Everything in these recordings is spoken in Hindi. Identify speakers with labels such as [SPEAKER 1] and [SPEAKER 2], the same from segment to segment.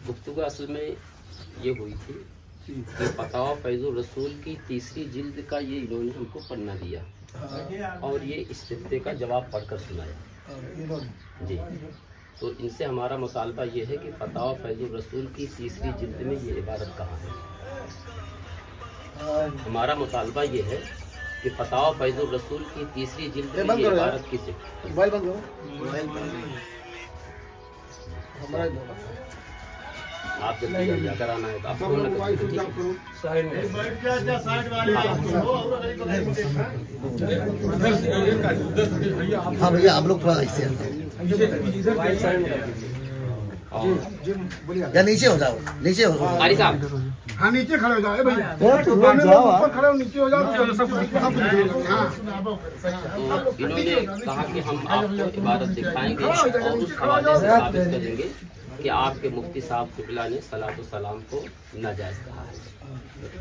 [SPEAKER 1] गुफ्तगू असल में ये हुई थी कि फतवा फैजुर रसूल की तीसरी जिल्द का ये इन्होंने हमको पढ़ना दिया और ये इस्तिफ्ते का जवाब पढ़कर सुनाया जी। तो इनसे हमारा मुतालबा ये है कि फतवा फैजुर रसूल की तीसरी जिल्द में ये इबारत कहाँ है। हमारा मुतालबा ये है कि फतवा फैजुर रसूल की तीसरी जिल्द में ये इबारत किस आप जब अगर आना है तो आप
[SPEAKER 2] हाँ भैया आप लोग थोड़ा ऐसे या नीचे हो जाओ, नीचे हो जाओ।
[SPEAKER 3] हाँ नीचे खड़े हो जाओ भैया, ऊपर खड़े हो, नीचे हो जाओ, सब
[SPEAKER 1] इन्होंने कहा कि हम आपको इबारत दिखाएंगे और उस हवाले से साबित करेंगे कि आपके मुफ्ती साहब क़िबला ने सलातो सलाम को नाजायज़ कहा है।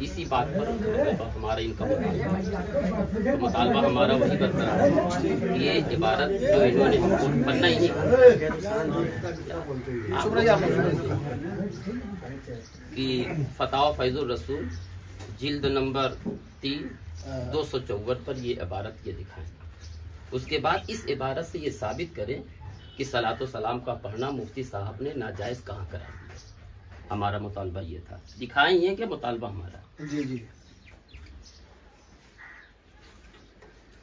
[SPEAKER 1] इसी बात पर हमारा इनका मुतालबा हमारा वही बरकरार है कि ये इबारत जो इन्होंने हमको पढ़ना ही कि फतवा फैजुर रसूल जिल्द नंबर 3 254 पर ये इबारत ये दिखाएं। उसके बाद इस इबारत से ये साबित करें कि सलातो सलाम का पढ़ना मुफ्ती साहब ने नाजायज कहाँ करा दिया। हमारा मुतालबा ये था, दिखाएं ये क्या मुतालबा हमारा
[SPEAKER 2] जी जी।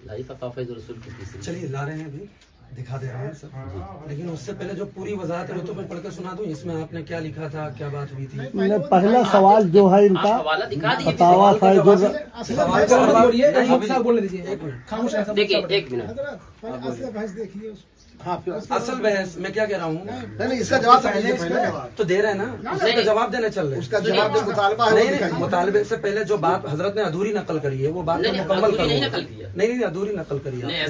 [SPEAKER 1] लाई फतवा फैजुर रसूल की तीसरी।
[SPEAKER 4] चलिए ला रहे हैं अभी, दिखा दे रहा हूँ सब, लेकिन उससे पहले जो पूरी वजाहत है वो तो मैं पढ़कर सुना दूं। इसमें आपने क्या लिखा था, क्या बात हुई थी।
[SPEAKER 5] पहला सवाल जो है इनका
[SPEAKER 1] हवाला दिखा दीजिए।
[SPEAKER 5] फतवा फैजुर
[SPEAKER 1] देखिए एक मिनट।
[SPEAKER 2] हाँ
[SPEAKER 4] असल बहस मैं क्या कह रहा हूँ,
[SPEAKER 2] नहीं इसका जवाब पहले
[SPEAKER 4] तो दे रहे हैं ना, उसका जवाब देने चल रहे हैं।
[SPEAKER 2] उसका जवाब मुतालबा है,
[SPEAKER 4] नहीं मुतालबे से पहले जो बात हजरत ने अधूरी नकल करी है वो बात तो मुकम्मल करूँ। नहीं अधूरी नकल करी है,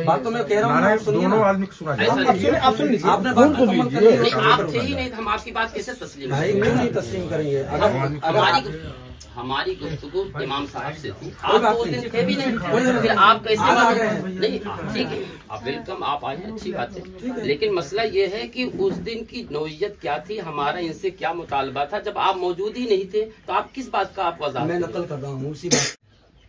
[SPEAKER 4] बात तो मैं कह रहा हूँ।
[SPEAKER 3] दोनों आदमी को सुना,
[SPEAKER 4] आपने बात मुकम्मल करी है।
[SPEAKER 1] आप थे ही नहीं, हम आपकी बात कैसे तस्लीम
[SPEAKER 4] भाई क्यों नहीं तस्लीम करेंगे। अगर
[SPEAKER 1] हमारी गुफ्तगू इमाम साहब से थी, आप तो उस दिन थे भी नहीं, फिर आप कैसे आ गए? नहीं ठीक है, आप वेलकम, आप आए हैं, अच्छी बात है। लेकिन मसला ये है कि उस दिन की नौइयत क्या थी, हमारा इनसे क्या मुतालबा था। जब आप मौजूद ही नहीं थे तो आप किस बात का आप वज़ाहत?
[SPEAKER 4] मैं नकल कर रहा हूँ उसी बात।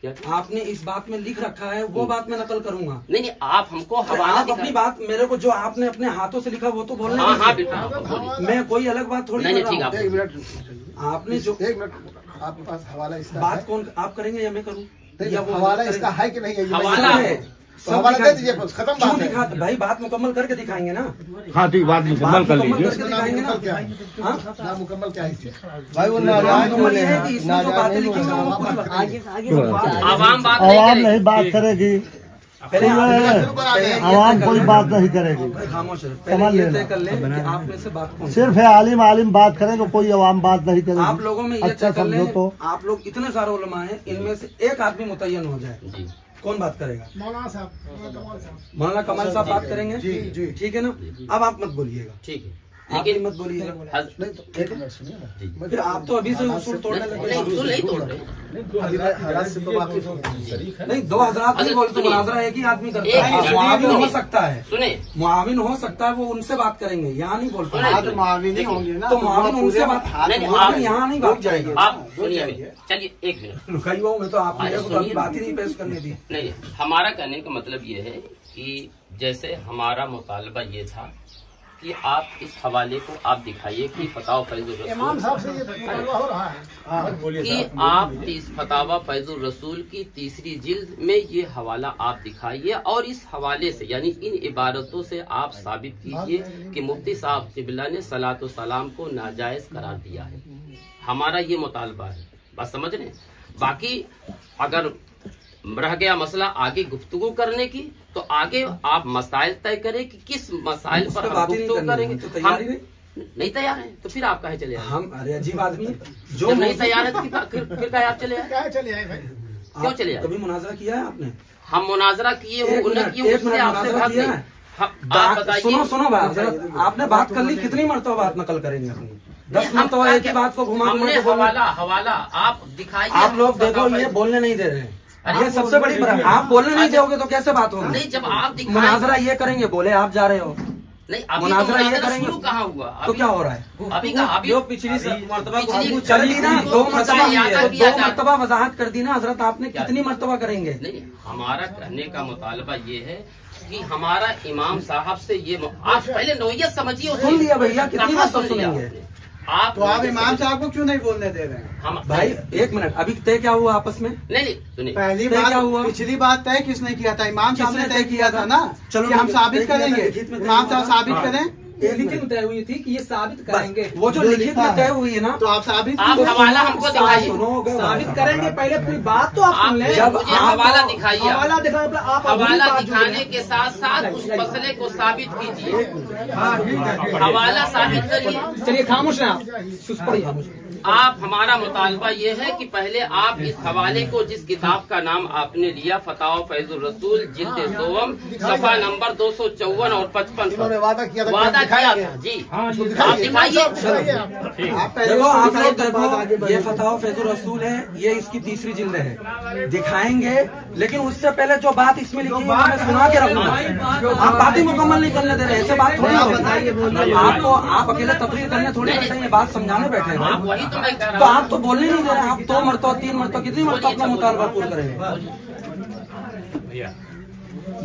[SPEAKER 4] क्या आपने इस बात में लिख रखा है वो बात मैं नकल करूंगा।
[SPEAKER 1] नहीं आप हमको हवाला
[SPEAKER 4] अपनी बात मेरे को जो आपने अपने हाथों से लिखा वो तो बोलना।
[SPEAKER 1] हाँ
[SPEAKER 4] मैं कोई अलग बात थोड़ी
[SPEAKER 1] नहीं। ठीक
[SPEAKER 2] है, एक मिनट
[SPEAKER 4] आपने जो
[SPEAKER 2] एक मिनट आपके पास हवाला इसका
[SPEAKER 4] बात कौन आप करेंगे या मैं करूँ?
[SPEAKER 2] या वो हवाला इसका है कि नहीं है?
[SPEAKER 1] हवाला है,
[SPEAKER 2] हवाला दे दीजिए, खत्म बात है।
[SPEAKER 4] भाई बात मुकम्मल करके दिखाएंगे ना।
[SPEAKER 3] हाँ ठीक, बात मुकम्मल कर लीजिए।
[SPEAKER 4] दिखाएंगे ना
[SPEAKER 2] क्या है ना मुकम्मल क्या है
[SPEAKER 5] भाई वो
[SPEAKER 1] आवाम बात
[SPEAKER 5] नहीं बात करेगी, आवाम कोई बात नहीं करेगी।
[SPEAKER 4] खामोश
[SPEAKER 5] समझ लेना,
[SPEAKER 4] कर ले कि आप में से बात कौन
[SPEAKER 5] सिर्फ है आलिम बात करेंगे, कोई आवाम बात नहीं करेगी।
[SPEAKER 4] आप लोगों में ये
[SPEAKER 5] अच्छा
[SPEAKER 4] कर ले,
[SPEAKER 5] समझो तो
[SPEAKER 4] आप लोग इतने सारे उलमा हैं, इनमें से एक आदमी मुतय्यन हो जाए, कौन बात करेगा? मौलाना कमाल साहब बात करेंगे। जी ठीक है ना। अब आप मत बोलिएगा,
[SPEAKER 1] ठीक है,
[SPEAKER 4] लेकिन मत बोलिएगा।
[SPEAKER 2] नहीं तो एक मिनट सुनिए ना,
[SPEAKER 4] फिर आप तो अभी से उसूल तोड़ने लगे।
[SPEAKER 1] नहीं तोड़ रहे।
[SPEAKER 4] नहीं दो हजरात नहीं बोलते, मुनाजरा एक ही आदमी करता है। मुआविन हो सकता है,
[SPEAKER 1] सुने,
[SPEAKER 4] मुआविन हो सकता है, वो उनसे बात करेंगे, यहाँ नहीं बोल
[SPEAKER 2] तो मुआविन ही होंगे ना,
[SPEAKER 4] तो मुआविन उनसे बात, यहाँ नहीं बात जाएगी।
[SPEAKER 1] आप सुनिए, चलिए एक मिनट
[SPEAKER 4] रुकाई हुआ मैं तो आपने कभी बात ही नहीं पेश करने दी।
[SPEAKER 1] नहीं, हमारा कहने का मतलब ये है कि जैसे हमारा मुतालबा ये था कि आप इस हवाले को आप दिखाइए कि फतवा फैजुर रसूल कि आप इस फतवा फैजुर रसूल की तीसरी जिल्द में ये हवाला आप दिखाइए और इस हवाले से यानी इन इबारतों से आप साबित कीजिए कि मुफ्ती साहब क़िबला ने सलातो सलाम को नाजायज करार दिया है। हमारा ये मुतालबा है, बस समझ रहे हैं। बाकी अगर रह गया मसला आगे गुफ्तगू करने की, तो आगे आप मसाइल तय करें कि किस मसाइल पर हम गुफ्तगू करेंगे।
[SPEAKER 4] तो तैयारी
[SPEAKER 1] नहीं तैयार है तो फिर आप कहे चले आए?
[SPEAKER 4] हम अरे अजीब आदमी
[SPEAKER 1] जो नहीं तैयार है तो फिर कहे आप चले आए? क्यों चले आए?
[SPEAKER 4] कभी मुनाजरा किया है आपने?
[SPEAKER 1] हम मुनाजरा किए, आपसे
[SPEAKER 4] सुनो भाई, आपने बात कर ली, कितनी मरतबा बात नकल करेंगे अपनी? 10 मरतबा एक ही बात को घुमा
[SPEAKER 1] हवाला आप दिखाइए।
[SPEAKER 4] आप लोग देखो ये बोलने नहीं दे रहे हैं, ये सबसे बड़ी बात। आप बोलने नहीं दोगे तो कैसे बात होगी?
[SPEAKER 1] नहीं, जब आप
[SPEAKER 4] मुनाजरा ये करेंगे, बोले आप जा रहे हो,
[SPEAKER 1] नहीं, अभी
[SPEAKER 4] मुनाजरा
[SPEAKER 1] तो
[SPEAKER 4] ये
[SPEAKER 1] मुनाजरा
[SPEAKER 4] करेंगे
[SPEAKER 1] शुरू कहाँ हुआ?
[SPEAKER 4] तो क्या हो रहा है?
[SPEAKER 1] अभी का अभी
[SPEAKER 6] जो पिछली मर्तबा
[SPEAKER 4] चली ना, दो मर्तबा
[SPEAKER 1] किया
[SPEAKER 4] दो मर्तबा वजाहत कर दी ना हजरत आपने, कितनी मर्तबा करेंगे?
[SPEAKER 1] नहीं, हमारा कहने का मुतालबा ये है कि हमारा इमाम साहब से ये आप पहले नोयत समझिए। उसे
[SPEAKER 4] सुन लिया भैया, कितनी
[SPEAKER 1] कहाँ
[SPEAKER 4] मर्तबा
[SPEAKER 1] सुन लिया
[SPEAKER 4] सुनेंगे?
[SPEAKER 1] आपने? आप
[SPEAKER 2] तो आप इमाम साहब को क्यों नहीं बोलने दे रहे हैं?
[SPEAKER 1] हम
[SPEAKER 4] भाई एक मिनट, अभी तय क्या हुआ आपस में?
[SPEAKER 1] नहीं सुनिए,
[SPEAKER 2] पहली
[SPEAKER 4] तय
[SPEAKER 2] बात
[SPEAKER 4] क्या हुआ?
[SPEAKER 2] पिछली बात तय किसने किया था? इमाम साहब ने
[SPEAKER 4] किसने
[SPEAKER 2] तय किया था ना।
[SPEAKER 4] चलो
[SPEAKER 2] कि हम
[SPEAKER 4] ठीक है,
[SPEAKER 2] साबित
[SPEAKER 4] तय किया था,
[SPEAKER 2] करेंगे,
[SPEAKER 4] लिखित में तय
[SPEAKER 2] इमाम साहब
[SPEAKER 4] हुआ।
[SPEAKER 2] साबित करें।
[SPEAKER 6] लिखित में तय हुई थी कि ये साबित करेंगे।
[SPEAKER 4] बस, वो जो लिखित में तय हुई है ना,
[SPEAKER 2] तो आप साबित
[SPEAKER 1] आप
[SPEAKER 2] कीजिए।
[SPEAKER 1] हवाला हमको दिखाइए।
[SPEAKER 6] साबित करेंगे, पहले पूरी बात तो आप सुन लें।
[SPEAKER 1] आप मुझे हवाला दिखाइए।
[SPEAKER 6] हवाला दिखाने आप
[SPEAKER 1] हवाला दिखाने के साथ साथ उस मसले को साबित कीजिए। हवाला साबित करिए।
[SPEAKER 6] चलिए खामोश हैं आप।
[SPEAKER 1] आप हमारा मुतालबा ये है कि पहले आप इस हवाले को, जिस किताब का नाम आपने लिया फतावा फैजुर रसूल जिल्द सोवम सफा नंबर 254 और 55
[SPEAKER 2] इन्होंने वादा किया था कि
[SPEAKER 1] वादा
[SPEAKER 2] आप दिखाएंगे।
[SPEAKER 1] किया था जी, आप दिखाइए।
[SPEAKER 2] आप पहले
[SPEAKER 4] देखो आप लोग
[SPEAKER 2] आगे
[SPEAKER 4] देखो, ये फतावा फैजुर रसूल है, ये इसकी तीसरी जिल्द है, दिखाएंगे। लेकिन उससे पहले जो बात इसमें लिखी है मैं सुना के रखूंगा। आप बातें मुकम्मल नहीं करने दे रहे, ऐसे बात थोड़ी होगी। आपको आप अकेले तकरीर करने थोड़ी बैठे हैं, ये बात समझाने बैठे हैं।
[SPEAKER 1] आप वही तो मैं कह
[SPEAKER 4] तो
[SPEAKER 1] रहा हूँ।
[SPEAKER 4] आप तो बोलने नहीं दे रहे, आप 2 मरतबा 3 मरतबा कितनी मरतबा अपना मुतालबा पूरा करेंगे?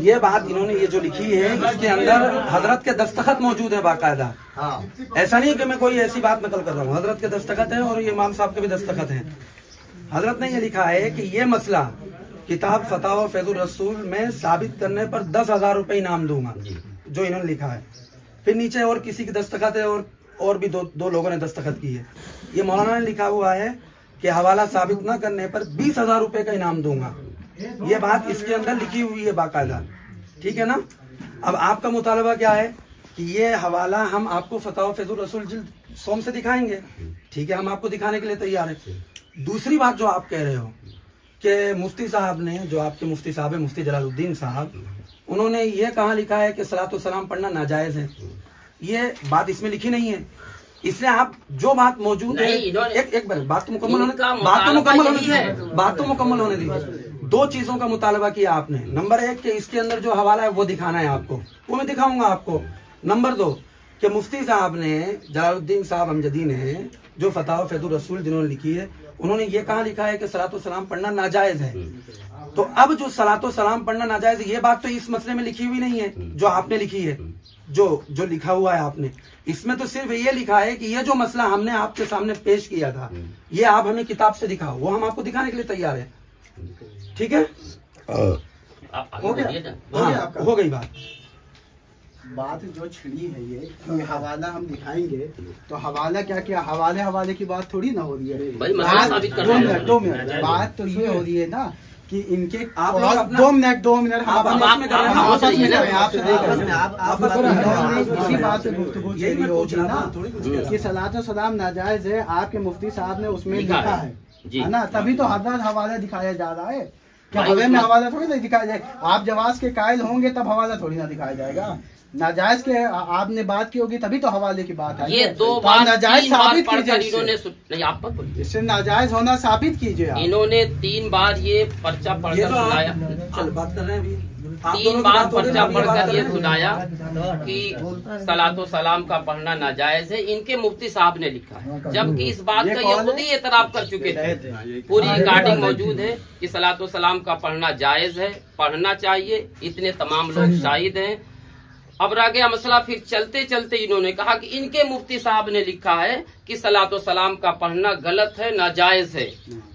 [SPEAKER 4] ये बात इन्होंने ये जो लिखी है, इसके अंदर हजरत के दस्तखत मौजूद है बाकायदा। ऐसा नहीं कि मैं कोई ऐसी बात नकल कर रहा हूँ, हजरत के दस्तखत है और ये इमाम साहब के भी दस्तखत हैं। हजरत ने ये लिखा है कि ये मसला किताब फतावा फैजुर रसूल में साबित करने पर 10,000 रुपए इनाम दूंगा, जो इन्होंने लिखा है। फिर नीचे और किसी की दस्तखत है और भी दो लोगों ने दस्तखत की है। ये मौलाना ने लिखा हुआ है कि हवाला साबित न करने पर 20,000 रुपए का इनाम दूंगा। ये बात इसके अंदर लिखी हुई है बाकायदा, ठीक है ना। अब आपका मुतालबा क्या है कि ये हवाला हम आपको फतावा फैजुर रसूल जिल्द सोम से दिखाएंगे, ठीक है, हम आपको दिखाने के लिए तैयार है। दूसरी बात जो आप कह रहे हो कि मुफ्ती साहब ने, जो आपके मुफ्ती साहब है मुफ्ती जलालुद्दीन साहब, उन्होंने ये कहाँ लिखा है कि सलातो सलाम पढ़ना नाजायज है, ये बात इसमें लिखी नहीं है। इसलिए आप जो बात मौजूद है, एक बार बात तो मुकम्मल होने दी। 2 चीजों का मुतालबा किया आपने। नंबर 1 कि इसके अंदर जो हवाला है वो दिखाना है आपको, वो मैं दिखाऊंगा आपको। नंबर 2 कि मुफ्ती साहब ने, जलालुद्दीन साहब अमजदी ने, जो फतावा फैजुर रसूल जिन्होंने लिखी है, उन्होंने ये कहाँ लिखा है कि सलातो सलाम पढ़ना नाजायज है। तो अब जो सलातो सलाम पढ़ना नाजायज है, ये बात तो इस मसले में लिखी हुई नहीं है जो आपने लिखी है, जो लिखा हुआ है आपने। इसमें तो सिर्फ ये लिखा है कि ये जो मसला हमने आपके सामने पेश किया था, ये आप हमें किताब से दिखाओ, वो हम आपको दिखाने के लिए तैयार है, ठीक है। हो गया, हाँ, हो गई
[SPEAKER 2] बात जो छिड़ी है ये हवाला हम दिखाएंगे, तो हवाला क्या किया? हवाले की बात थोड़ी ना हो रही है। बात 2 मिनट बात तो ये हो रही है ना कि इनके
[SPEAKER 4] आप
[SPEAKER 2] 2 मिनट हम इसी बात से गुफ्तगू चली होगी ना कि सलातो सलाम नाजायज है। आपके मुफ्ती साहब ने उसमें लिखा है ना, तभी तो हजरत हवाला दिखाया जा रहा है। क्या हवे में हवाला थोड़ी ना दिखाया जाए? आप जवाज के कायल होंगे तब हवाला थोड़ी ना दिखाया जाएगा। नाजायज के आपने बात की होगी तभी तो हवाले की बात है।
[SPEAKER 1] ये 2 बार
[SPEAKER 2] नाजायज साबित कीजिए,
[SPEAKER 1] नहीं आप मत बोलिए,
[SPEAKER 2] इससे नाजायज होना साबित कीजिए।
[SPEAKER 1] इन्होंने 3 बार ये पर्चा पढ़कर सुनाया,
[SPEAKER 4] चल बात कर रहे हैं अभी।
[SPEAKER 1] 3 बार पर्चा पढ़कर ये सुनाया कि सलातो सलाम का पढ़ना नाजायज है, इनके मुफ्ती साहब ने लिखा है। जबकि इस बात का ये खुद ही एतराफ कर चुके थे, पूरी रिकॉर्डिंग मौजूद है कि सलातो सलाम का पढ़ना जायज है, पढ़ना चाहिए, इतने तमाम लोग शाहिद हैं। अब रह गया मसला, फिर चलते चलते इन्होंने कहा कि इनके मुफ्ती साहब ने लिखा है कि सलातो सलाम का पढ़ना गलत है, नाजायज है।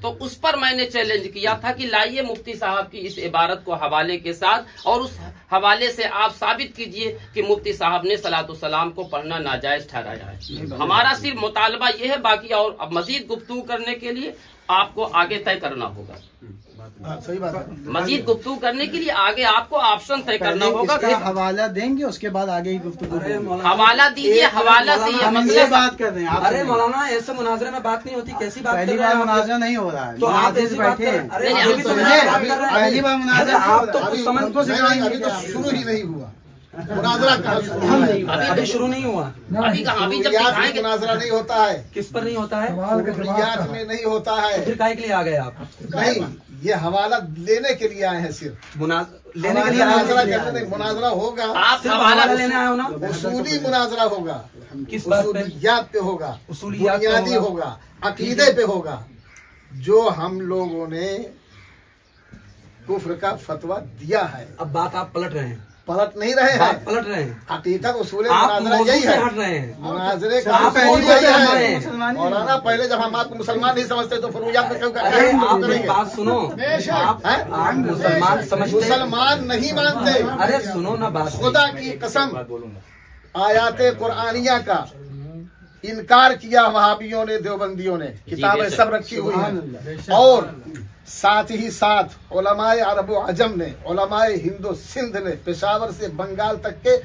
[SPEAKER 1] तो उस पर मैंने चैलेंज किया था कि लाइए मुफ्ती साहब की इस इबारत को हवाले के साथ, और उस हवाले से आप साबित कीजिए कि मुफ्ती साहब ने सलातो सलाम को पढ़ना नाजायज ठहराया है। हमारा सिर्फ मुतालबा ये है, बाकी और अब मजीद गुफ्तगू करने के लिए आपको आगे तय करना होगा।
[SPEAKER 2] सही बात है।
[SPEAKER 1] मजीद गुफ्तगू करने के लिए आगे आपको ऑप्शन तय करना होगा कि
[SPEAKER 2] हवाला देंगे, उसके बाद आगे ही गुफ्तगू।
[SPEAKER 1] हवाला दीजिए, हवाला से ये मसला
[SPEAKER 2] बात कर रहे हैं।
[SPEAKER 4] अरे मौलाना ऐसे मुनाजरे में बात नहीं होती, कैसी बात
[SPEAKER 2] पहली बार मुनाजरा नहीं हो रहा है,
[SPEAKER 4] तो आप ऐसी बात
[SPEAKER 2] बैठे
[SPEAKER 4] कर, अरे
[SPEAKER 1] नहीं,
[SPEAKER 4] अभी तो
[SPEAKER 2] पहली बार मुनाजरा
[SPEAKER 4] आप तो कुछ समझ
[SPEAKER 2] को अभी तो शुरू ही नहीं हुआ मुनाजरा।
[SPEAKER 4] अभी शुरू नहीं हुआ,
[SPEAKER 1] अभी कहाँ, अभी जब
[SPEAKER 2] कुलियात में
[SPEAKER 1] दिखाएंगे
[SPEAKER 2] मुनाजरा नहीं होता है,
[SPEAKER 4] किस पर नहीं होता है?
[SPEAKER 2] कुलियात में नहीं होता है।
[SPEAKER 4] फिर काहे के लिए आ गए आप?
[SPEAKER 2] नहीं, ये हवाला लेने के लिए आए हैं सिर्फ।
[SPEAKER 4] लेने के लिए
[SPEAKER 3] मुनाजरा होगा।
[SPEAKER 1] आप हवाला
[SPEAKER 4] लेने आए हो ना?
[SPEAKER 3] उसूली मुनाजरा होगा,
[SPEAKER 4] किस बात पे?
[SPEAKER 3] उसूलियात पे होगा,
[SPEAKER 4] उसूलियात पे
[SPEAKER 3] बुनियादी होगा, अकीदे पे होगा। जो हम लोगों ने कुफ्र का फतवा दिया है।
[SPEAKER 4] अब बात आप पलट रहे हैं,
[SPEAKER 3] पलट नहीं रहे हैं,
[SPEAKER 4] पलट रहे हैं।
[SPEAKER 3] हकीकत उसूल
[SPEAKER 4] आप
[SPEAKER 3] मुनाजरा
[SPEAKER 4] मौजूद
[SPEAKER 3] यही
[SPEAKER 4] से
[SPEAKER 3] है।
[SPEAKER 4] हट रहे हैं।
[SPEAKER 3] मुनाजरे का
[SPEAKER 4] आप
[SPEAKER 3] उसूल
[SPEAKER 4] पहले
[SPEAKER 3] यही
[SPEAKER 4] हमारे
[SPEAKER 3] है। मौलाना पहले जब हम आपको मुसलमान नहीं समझते तो फरूयात में क्यों
[SPEAKER 4] अरे आप एक बात सुनो, आप मुसलमान समझते,
[SPEAKER 3] मुसलमान नहीं मानते।
[SPEAKER 4] अरे सुनो ना बात,
[SPEAKER 3] खुदा की कसम आयाते कुरानिया का इनकार किया वहाबियों ने, देवबंदियों ने, किताबें सब रखी हुई हैं। और साथ ही साथ उलमाए अरब व अजम ने, उलमाए हिंदो सिंध ने, पेशावर से बंगाल तक के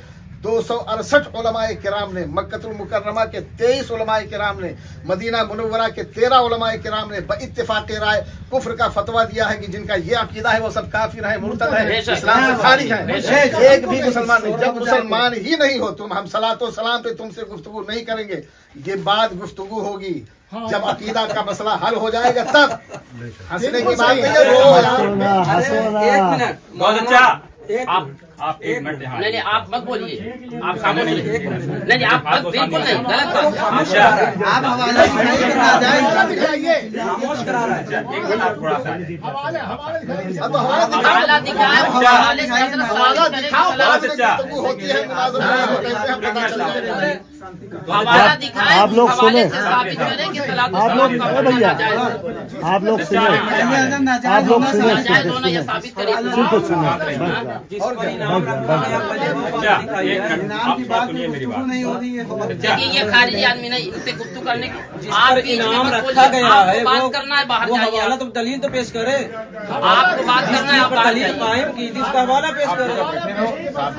[SPEAKER 3] 268 उलमाए किराम ने, मक्कतुल मुकर्रमा के 23 उलमाए किराम ने, मदीना मुनव्वरा के 13 उलमाए किराम ने बइत्तिफाक़ राय कुफ्र का फतवा दिया है कि जिनका ये अकीदा है वो सब काफिर है, मुर्तद है, इस्लाम से खारिज है। एक भी मुसलमान नहीं। जब मुसलमान ही नहीं हो तुम, हम सलातो सलाम पे तुमसे गुफ्तगू नहीं करेंगे। ये बात गुफ्तगू होगी जब अकीदा का मसला हल हो जाएगा, तब हंसने की बात नहीं है।
[SPEAKER 4] एक मिनट,
[SPEAKER 1] बहुत अच्छा। आप एक मिनट, नहीं आप मत बोलिए, आप खामोश रहिए। नहीं आप मत, बिल्कुल नहीं, गलत बात।
[SPEAKER 2] आप हवाला
[SPEAKER 4] खामोश करा रहा है।
[SPEAKER 1] हवाला दिखाए, हवाले से
[SPEAKER 3] होती है
[SPEAKER 1] हवाला दिखाए,
[SPEAKER 5] आप लोग
[SPEAKER 1] हवाले
[SPEAKER 5] सुने,
[SPEAKER 1] से साबित करें कि सलात
[SPEAKER 5] आप लोग भैया,
[SPEAKER 1] नाजायज
[SPEAKER 5] आप लोग सुने, आप लोग
[SPEAKER 1] नाजायज होना
[SPEAKER 5] सुने,
[SPEAKER 1] ये साबित करें।
[SPEAKER 5] सुनो सुनो।
[SPEAKER 2] इनाम की बात नहीं हो रही है।
[SPEAKER 1] देखिए ये खारिजी आदमी नहीं, इनसे गुफ्तगू करने की आप
[SPEAKER 6] इनाम रखा गया है,
[SPEAKER 1] बात करना है, बाहर
[SPEAKER 6] वो
[SPEAKER 1] जाइए।
[SPEAKER 6] हवाला तो दलील तो पेश करे,
[SPEAKER 1] आपको बात करना है, आप बाहर
[SPEAKER 6] दलील
[SPEAKER 1] जाइए।
[SPEAKER 6] कायम की थी, उसका हवाला पेश करे।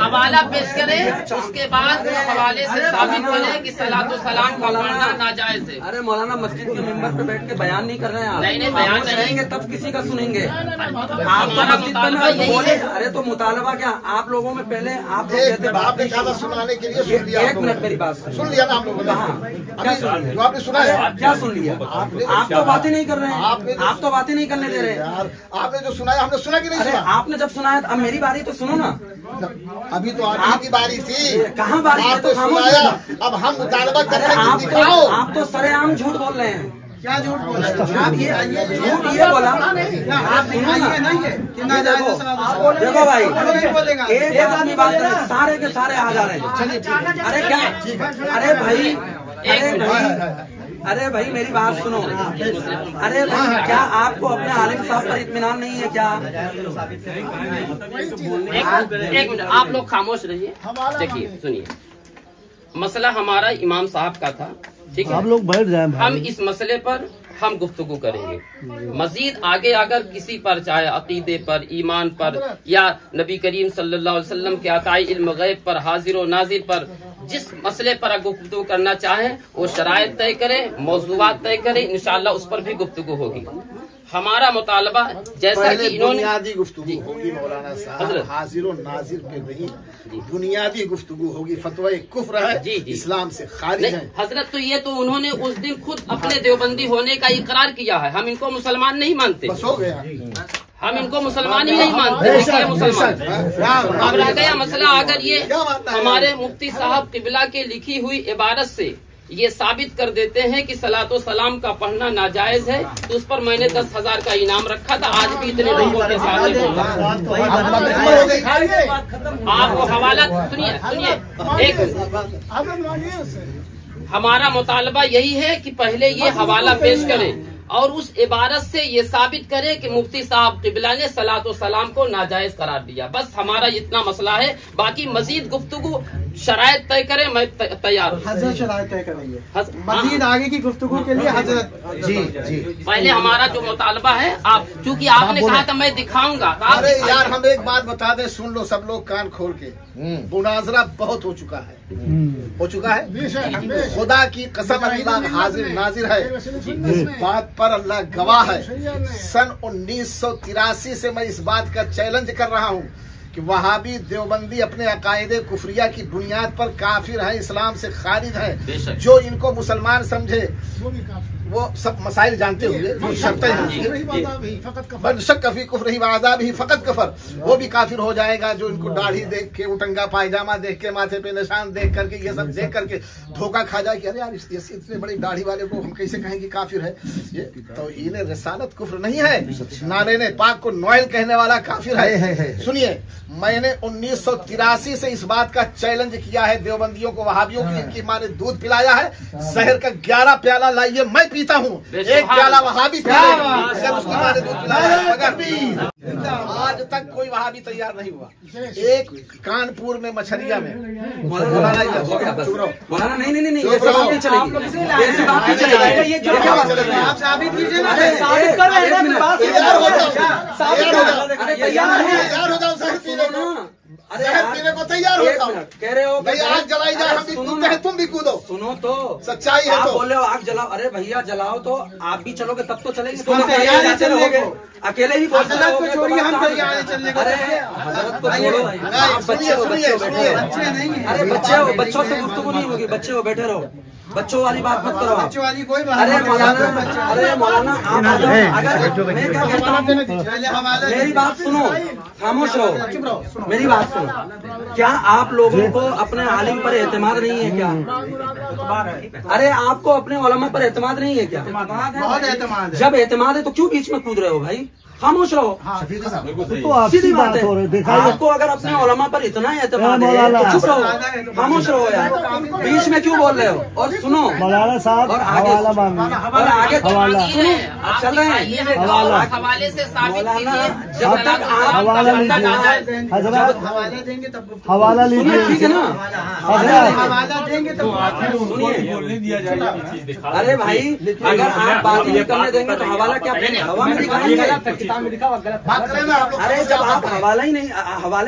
[SPEAKER 1] हवाला पेश करें, उसके बाद हवाले से साबित करें कि सलातो सलाम का पढ़ना नाजायज है।
[SPEAKER 4] अरे मौलाना मस्जिद के मिंबर पे बैठ के बयान नहीं कर रहे हैं आप।
[SPEAKER 1] नहीं, नहीं, बयान
[SPEAKER 4] खामोश
[SPEAKER 1] नहीं।
[SPEAKER 4] रहेंगे तब किसी का सुनेंगे।
[SPEAKER 1] हमारा मुतालबा यही
[SPEAKER 4] बोले,
[SPEAKER 1] है।
[SPEAKER 4] अरे तो मुतालबा क्या, आप लोगों में पहले आप लोग
[SPEAKER 3] एक
[SPEAKER 4] कहते
[SPEAKER 3] मिनट, आपने कहा था सुनाने के लिए, सुन लिया।
[SPEAKER 4] एक मिनट मेरी बात
[SPEAKER 3] सुन लिया ना आप लोगों ने?
[SPEAKER 4] क्या
[SPEAKER 3] अभी जो आपने सुना है,
[SPEAKER 4] क्या सुन लिया? आप तो बातें नहीं कर रहे हैं,
[SPEAKER 3] आपने जो-
[SPEAKER 4] आप तो बातें नहीं करने दे रहे हैं।
[SPEAKER 3] यार आपने जो सुना है, हमने सुना कि नहीं
[SPEAKER 4] अरे
[SPEAKER 3] सुना?
[SPEAKER 4] आपने जब सुना है, अब मेरी बारी तो सुनो ना।
[SPEAKER 3] अभी तो आप की बारी थी।
[SPEAKER 4] कहाँ बारी है?
[SPEAKER 3] आपने
[SPEAKER 4] तो खामोश
[SPEAKER 3] सुनाया,
[SPEAKER 4] रहना।
[SPEAKER 3] अब हम मुतालबा कर
[SPEAKER 4] अरे
[SPEAKER 3] रहे हैं कि दिखाओ।
[SPEAKER 4] आप तो सरेआम झूठ बोल रहे हैं।
[SPEAKER 2] क्या झूठ बोला?
[SPEAKER 4] आप ये झूठ ये बोला,
[SPEAKER 2] आप दिखाइए ना ये कि नाजायज है सलात।
[SPEAKER 4] देखो भाई,
[SPEAKER 2] नहीं बोलेगा।
[SPEAKER 4] एक आदमी बात कर रहे हैं, सारे के सारे आ जा रहे हैं। अरे क्या, अरे भाई, अरे भाई मेरी बात सुनो। अरे भाई क्या आपको अपने आलिम साहब पर इत्मीनान नहीं है क्या?
[SPEAKER 1] एक मिनट, आप लोग खामोश रहिए। देखिए सुनिए, मसला हमारा इमाम साहब का था, ठीक है।
[SPEAKER 5] आप लोग बैठ जाए
[SPEAKER 1] हम
[SPEAKER 5] भाई।
[SPEAKER 1] इस मसले पर हम गुफ्तगू करेंगे। मजीद आगे अगर किसी पर, चाहे अकीदे पर, ईमान पर, या नबी करीम सल्लल्लाहु अलैहि वसल्लम के अताई इल्म गैब पर, हाजिर और नाजिर पर, जिस मसले पर गुफ्तगू करना चाहें वो शराइत तय करें, मौज़ूआत तय करें, इंशाअल्लाह उस पर भी गुफ्तगू होगी। हमारा मुतालबा जैसा कि इन्होंने
[SPEAKER 3] बुनियादी गुफ्तगू होगी मौलाना साहब, हाजिर और नाजिर पे नहीं, बुनियादी गुफ्तगू होगी। फतवा कुफ्र है,
[SPEAKER 1] जी, जी।
[SPEAKER 3] इस्लाम से खारिज
[SPEAKER 1] नहीं,
[SPEAKER 3] है।
[SPEAKER 1] हजरत तो ये तो उन्होंने उस दिन खुद अपने देवबंदी होने का इकरार किया है। हम इनको मुसलमान नहीं मानते,
[SPEAKER 3] बस हो गया।
[SPEAKER 1] हम इनको मुसलमान ही नहीं मानते। देखिए मुसलमान, अब रह गया मसला, अगर ये हमारे मुफ्ती साहब किबला के लिखी हुई इबारत से ये साबित कर देते हैं कि सलातो सलाम का पढ़ना नाजायज है, तो उस पर मैंने 10,000 का इनाम रखा था। आज भी इतने लोगों के सामने बोला। आपको हवाला सुनिए, एक हमारा मुतालबा यही है कि पहले ये हवाला पेश करें और उस इबारत से ये साबित करे कि मुफ्ती साहब किबला ने सलातो सलाम को नाजायज करार दिया। बस हमारा इतना मसला है, बाकी मजीद गुफ्तगू शराइत तय करें, मैं तैयार हूँ।
[SPEAKER 2] हजरत शराइत तय करेंगे, मजीद आगे की गुफ्तगू के लिए हजरत। जी जी,
[SPEAKER 1] पहले हमारा जो मुतालबा है, आप चूंकि आपने कहा था मैं दिखाऊंगा, तो आप
[SPEAKER 3] अरे
[SPEAKER 1] दिखाइए।
[SPEAKER 3] यार हम एक बात बता दें, सुन लो सब लोग कान खोल के। मुनाजरा बहुत हो चुका है, हो चुका है। खुदा की कसम, अल्लाह हाजिर नाजिर है, इस बात पर अल्लाह गवाह है। सन 1983 से मैं इस बात का चैलेंज कर रहा हूँ कि वहाबी देवबंदी अपने अकायदे कुफरिया की बुनियाद पर काफिर है, इस्लाम से खारिज है। जो इनको मुसलमान समझे वो सब मसाइल जानते हुए जो शर्तें शक कुफर ही आजाब ही फकत कफर, वो भी काफिर हो जाएगा। जो इनको दाढ़ी देख के, उटंगा पायजामा देख के, माथे पे निशान देख करके, ये सब देख करके धोखा खा जाए कि अरे यार इतने बड़ी दाढ़ी वाले को हम कैसे कहें कि काफिर है। ये तो इन्हें रिसालत कुफ्र नहीं है, नारेने पाक को नोएल कहने वाला काफिर है। सुनिए, मैंने 1983 से इस बात का चैलेंज किया है देवबंदियों को, वहाबियों की इनकी माँ ने दूध पिलाया है, शहर का 11 प्याला लाइए, मैं पीता हूँ, एक प्याला वहाबी पिलाएगा, उसकी माँ ने दूध पिलाया, मगर आज तक कोई वहाबी तैयार नहीं हुआ। एक कानपुर में मछरिया में
[SPEAKER 4] मौलाना नहीं ऐसी बात नहीं चलेगी, ऐसी बात नहीं चलेगी। ये जो क्या बात कर रहे हैं आप, साबित कीजिए ना, साबित कर रहे हैं, तैयार हो जाओ, अरे पीने को तैयार हो जाओ, कह रहे हो
[SPEAKER 3] आग जलाई जाए, हम भी कूदते हैं, तुम भी कूदो।
[SPEAKER 4] सुनो तो
[SPEAKER 3] सच्चाई है,
[SPEAKER 4] आप
[SPEAKER 3] तो
[SPEAKER 4] बोल रहे हो आग जलाओ, अरे भैया जलाओ तो आप भी चलोगे तब तो चलेंगे, तुम अकेले चलोगे, अकेले ही बोल रहे हो, छोड़िए हम चलने को। अरे हजरत को छोड़ो, अरे बच्चों से गुफ्तगू नहीं होगी, बच्चे हो बैठे रहो, बच्चों वाली बात मत करो, बच्चों वाली कोई बात। अरे मौलाना आप अगर मैं क्या कहता हूँ, मेरी बात सुनो, खामोश रहो, मेरी बात सुनो। क्या आप लोगों को अपने आलिम पर एतमाद नहीं है क्या? अरे आपको अपने उलमा पर एतमाद नहीं है क्या?
[SPEAKER 2] बहुत एतमाद है।
[SPEAKER 4] जब एतमाद है तो क्यों बीच में कूद रहे हो भाई? खामोश रहो।
[SPEAKER 5] सीधी बात है।
[SPEAKER 4] आपको अगर अपने उलमा पर इतना एतमाद है तो चुप रहो, खामोश रहो यार, बीच में क्यों बोल रहे हो? और सुनो
[SPEAKER 5] मौलाना साहब,
[SPEAKER 4] और आगे चल रहे हैं
[SPEAKER 1] हवाले से साबित कीजिए।
[SPEAKER 4] जब तक आप
[SPEAKER 5] हवाला लीजिए, हजरत
[SPEAKER 2] हवाला देंगे तब
[SPEAKER 5] हवाला लीजिए,
[SPEAKER 4] ठीक है ना,
[SPEAKER 2] हवाला देंगे तब
[SPEAKER 4] सुनिए। अरे भाई अगर आप बात नहीं करने देंगे तो हवाला क्या हवा में दिखाएंगे? अरे जब आप हवाला ही नहीं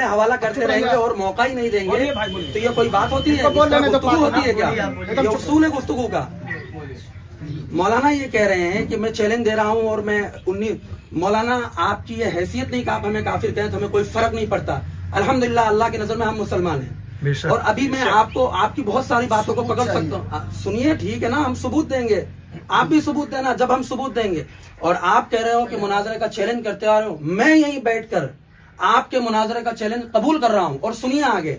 [SPEAKER 4] हवाला करते रहेंगे और मौका ही नहीं देंगे तो ये कोई बात होती है? गुफ्तगू होती है क्या? ये उसूल है गुफ्तगू का। मौलाना ये कह रहे हैं कि मैं चैलेंज दे रहा हूँ और मैं मौलाना आपकी ये हैसियत नहीं कि आप हमें काफिर कहें तो हमें कोई फर्क नहीं पड़ता। अल्हम्दुलिल्लाह अल्लाह की नजर में हम मुसलमान हैं और अभी मैं आपको आपकी बहुत सारी बातों को पकड़ सकता हूँ। सुनिए, ठीक है ना, हम सबूत देंगे, आप भी सबूत देना। जब हम सबूत देंगे और आप कह रहे हो कि मुनाजरे का चैलेंज करते आ रहे हो, मैं यहीं बैठकर आपके मुनाजरे का चैलेंज कबूल कर रहा हूं। और सुनिए आगे,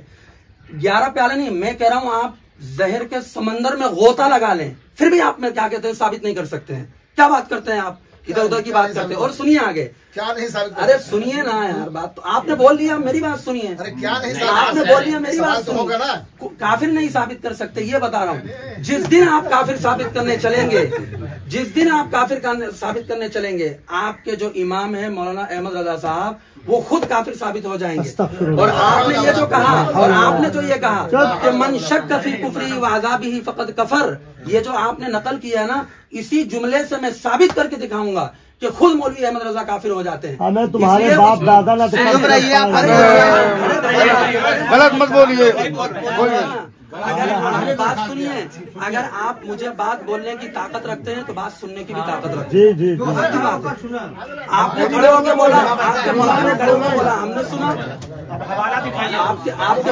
[SPEAKER 4] 11 प्याले नहीं, मैं कह रहा हूं आप जहर के समंदर में गोता लगा लें, फिर भी आप में क्या कहते हैं साबित नहीं कर सकते हैं। क्या बात करते हैं आप, इधर उधर की बात करते हैं। और सुनिए आगे,
[SPEAKER 3] क्या नहीं साबित?
[SPEAKER 4] अरे सुनिए ना यार, बात तो आपने बोल दिया, मेरी बात सुनिए।
[SPEAKER 3] अरे क्या नहीं,
[SPEAKER 4] आपने बोल दिया, मेरी बात
[SPEAKER 3] होगा ना।
[SPEAKER 4] काफिर नहीं साबित कर सकते, ये बता रहा हूँ। जिस दिन आप काफिर साबित करने चलेंगे, जिस दिन आप काफिर साबित करने चलेंगे, आपके जो इमाम है मौलाना अहमद रजा साहब, वो खुद काफिर साबित हो जाएंगे। और आपने ये जो कहा, और आपने जो ये कहा कि मन शक फी कुफरी व अज़ाबिही फक़द कफर, ये जो आपने नकल किया है ना, इसी जुमले से मैं साबित करके दिखाऊंगा कि खुद मौलवी अहमद रजा काफिर हो जाते हैं।
[SPEAKER 5] हमें तुम्हारे बाप दादा ना
[SPEAKER 3] गलत मत बोलिए।
[SPEAKER 4] अगर बात सुनिए, अगर आप मुझे बात बोलने की ताकत रखते हैं तो बात सुनने की भी ताकत रखते हैं।
[SPEAKER 5] जी जी
[SPEAKER 4] आपने खड़े होकर बोला, आपके मौलाना ने खड़े होकर बोला, हमने सुना। आपके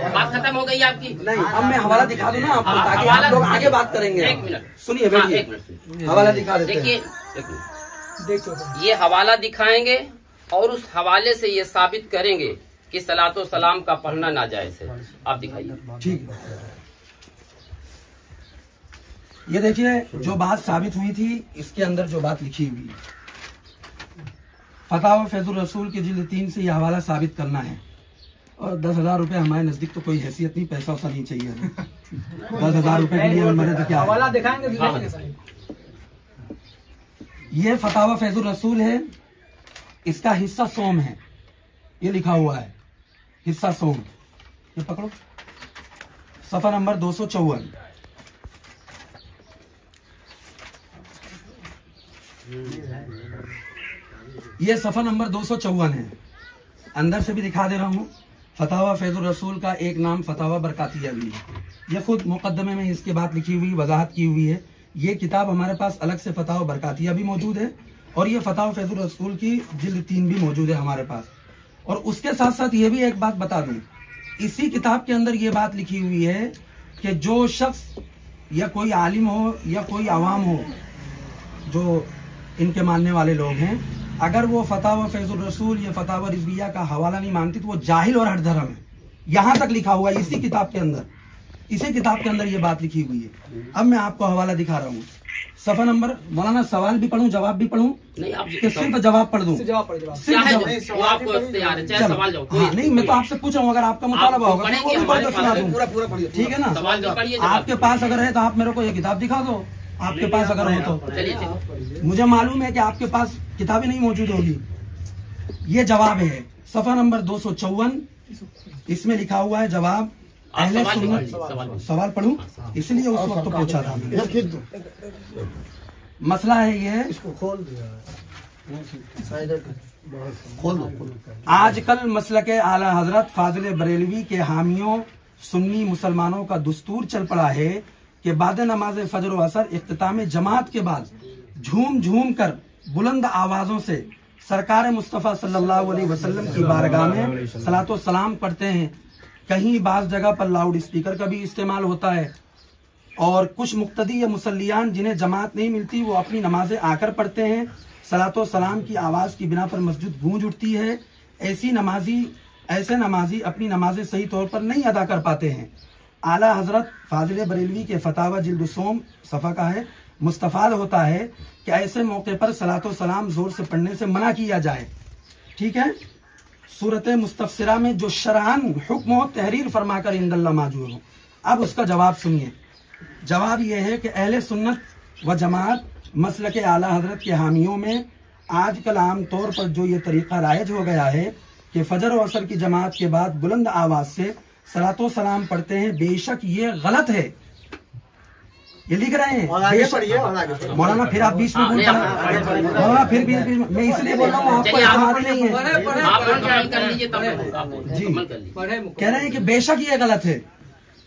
[SPEAKER 1] बात खत्म हो गई आपकी?
[SPEAKER 4] नहीं, अब मैं हवाला दिखा दूं ना आपको, ताकि आप लोग आगे बात करेंगे।
[SPEAKER 1] एक मिनट
[SPEAKER 4] सुनिए, बैठिए, हवाला दिखा देते हैं।
[SPEAKER 1] देखिए, ये हवाला दिखाएंगे और उस हवाले से ये साबित करेंगे कि सलातो सलाम का पढ़ना नाजायज है। आप दिखाइए।
[SPEAKER 4] ठीक, ये देखिए जो बात साबित हुई थी, इसके अंदर जो बात लिखी हुई है, फतावा फैजुर रसूल के जिल्द 3 से ये हवाला साबित करना है। और 10,000 रुपए हमारे नजदीक तो कोई हैसियत नहीं, पैसा वैसा नहीं चाहिए हमें। 10,000 रुपए के लिए मरे तो क्या हवाला दिखाएंगे। ये फतावा फैजुर रसूल है, इसका हिस्सा सोम है, ये लिखा हुआ है हिस्सा सोम। ये पकड़ो, सफा नंबर 254। ये सफा नंबर 254 है। अंदर से भी दिखा दे रहा हूँ। फतावा फैजुर रसूल का एक नाम फतावा बरकातिया भी है। ये खुद मुकदमे में इसके बात लिखी हुई, वजाहत की हुई है। ये किताब हमारे पास अलग से फतावा बरकातिया भी मौजूद है और ये फतावा फैजुर रसूल की जिल्द 3 भी मौजूद है हमारे पास। और उसके साथ साथ ये भी एक बात बता दूं, इसी किताब के अंदर ये बात लिखी हुई है कि जो शख्स या कोई आलिम हो या कोई आवाम हो जो इनके मानने वाले लोग हैं, अगर वो फतावा फैजुर रसूल या फतावा रिजविया का हवाला नहीं मानती तो वो जाहिल और हठधर्म है। यहाँ तक लिखा हुआ है इसी किताब के अंदर, इसी किताब के अंदर ये बात लिखी हुई है। अब मैं आपको हवाला दिखा रहा हूँ, सफा नंबर, मौलाना सवाल भी पढ़ूं जवाब भी पढ़ूं कि सिर्फ जवाब पढ़ दूं? नहीं, मैं तो आपसे पूछ रहा हूँ, अगर आपका मुतालबा होगा तो वो भी पढ़ के सुना दूं, ठीक है ना? आपके पास अगर है तो आप मेरे को ये किताब दिखा दो, आपके पास अगर हो तो। मुझे मालूम है कि आपके पास किताबें नहीं मौजूद होगी। ये जवाब है, सफा नंबर 254, इसमें लिखा हुआ है जवाब अहले सुन्नत। सवाल पढ़ूं इसलिए उस वक्त तो पूछा था मैंने। मसला है ये, इसको खोल दो। आजकल मसलके आला हजरत फाजिल बरेलवी के हामियों सुन्नी मुसलमानों का दस्तूर चल पड़ा है कि बाद नमाज फजर व असर इख्तिताम जमात के बाद झूम झूम कर बुलंद आवाजों से सरकार मुस्तफ़ा सल्लल्लाहु अलैहि वसल्लम की बारगाह में सलातो सलाम पढ़ते हैं। कहीं बाज जगह पर लाउड स्पीकर का भी इस्तेमाल होता है और कुछ मुक्तदी या मुसल्लियान जिन्हें जमात नहीं मिलती वो अपनी नमाजें आकर पढ़ते हैं। सलातो सलाम की आवाज़ की बिना पर मस्जिद गूंज उठती है। ऐसे नमाजी अपनी नमाजें सही तौर पर नहीं अदा कर पाते हैं। आला हजरत फाजिल बरेलवी के फतावा जिल्द सोम सफ़ा का है, मुस्तफाद होता है कि ऐसे मौके पर सलातो सलाम जोर से पढ़ने से मना किया जाए। ठीक है, सूरत मुस्तफसिरा में जो शरअन हुक्म हो तहरीर फरमाकर इंदल्लाह माजूर हो। अब उसका जवाब सुनिए। जवाब यह है कि अहले सुन्नत व जमात मसलके आला हजरत के हामियों में आजकल आम तौर पर जो ये तरीका राइज हो गया है कि फजर और असर की जमात के बाद बुलंद आवाज से सलातो सलाम पढ़ते हैं, बेशक ये गलत है। ये लिख रहे हैं मौलाना, फिर आप बीच में मौलाना फिर बीच में, मैं इसलिए बोल रहा हूँ आपको इस्तेमाल नहीं है जी। कह रहे हैं कि बेशक ये गलत है,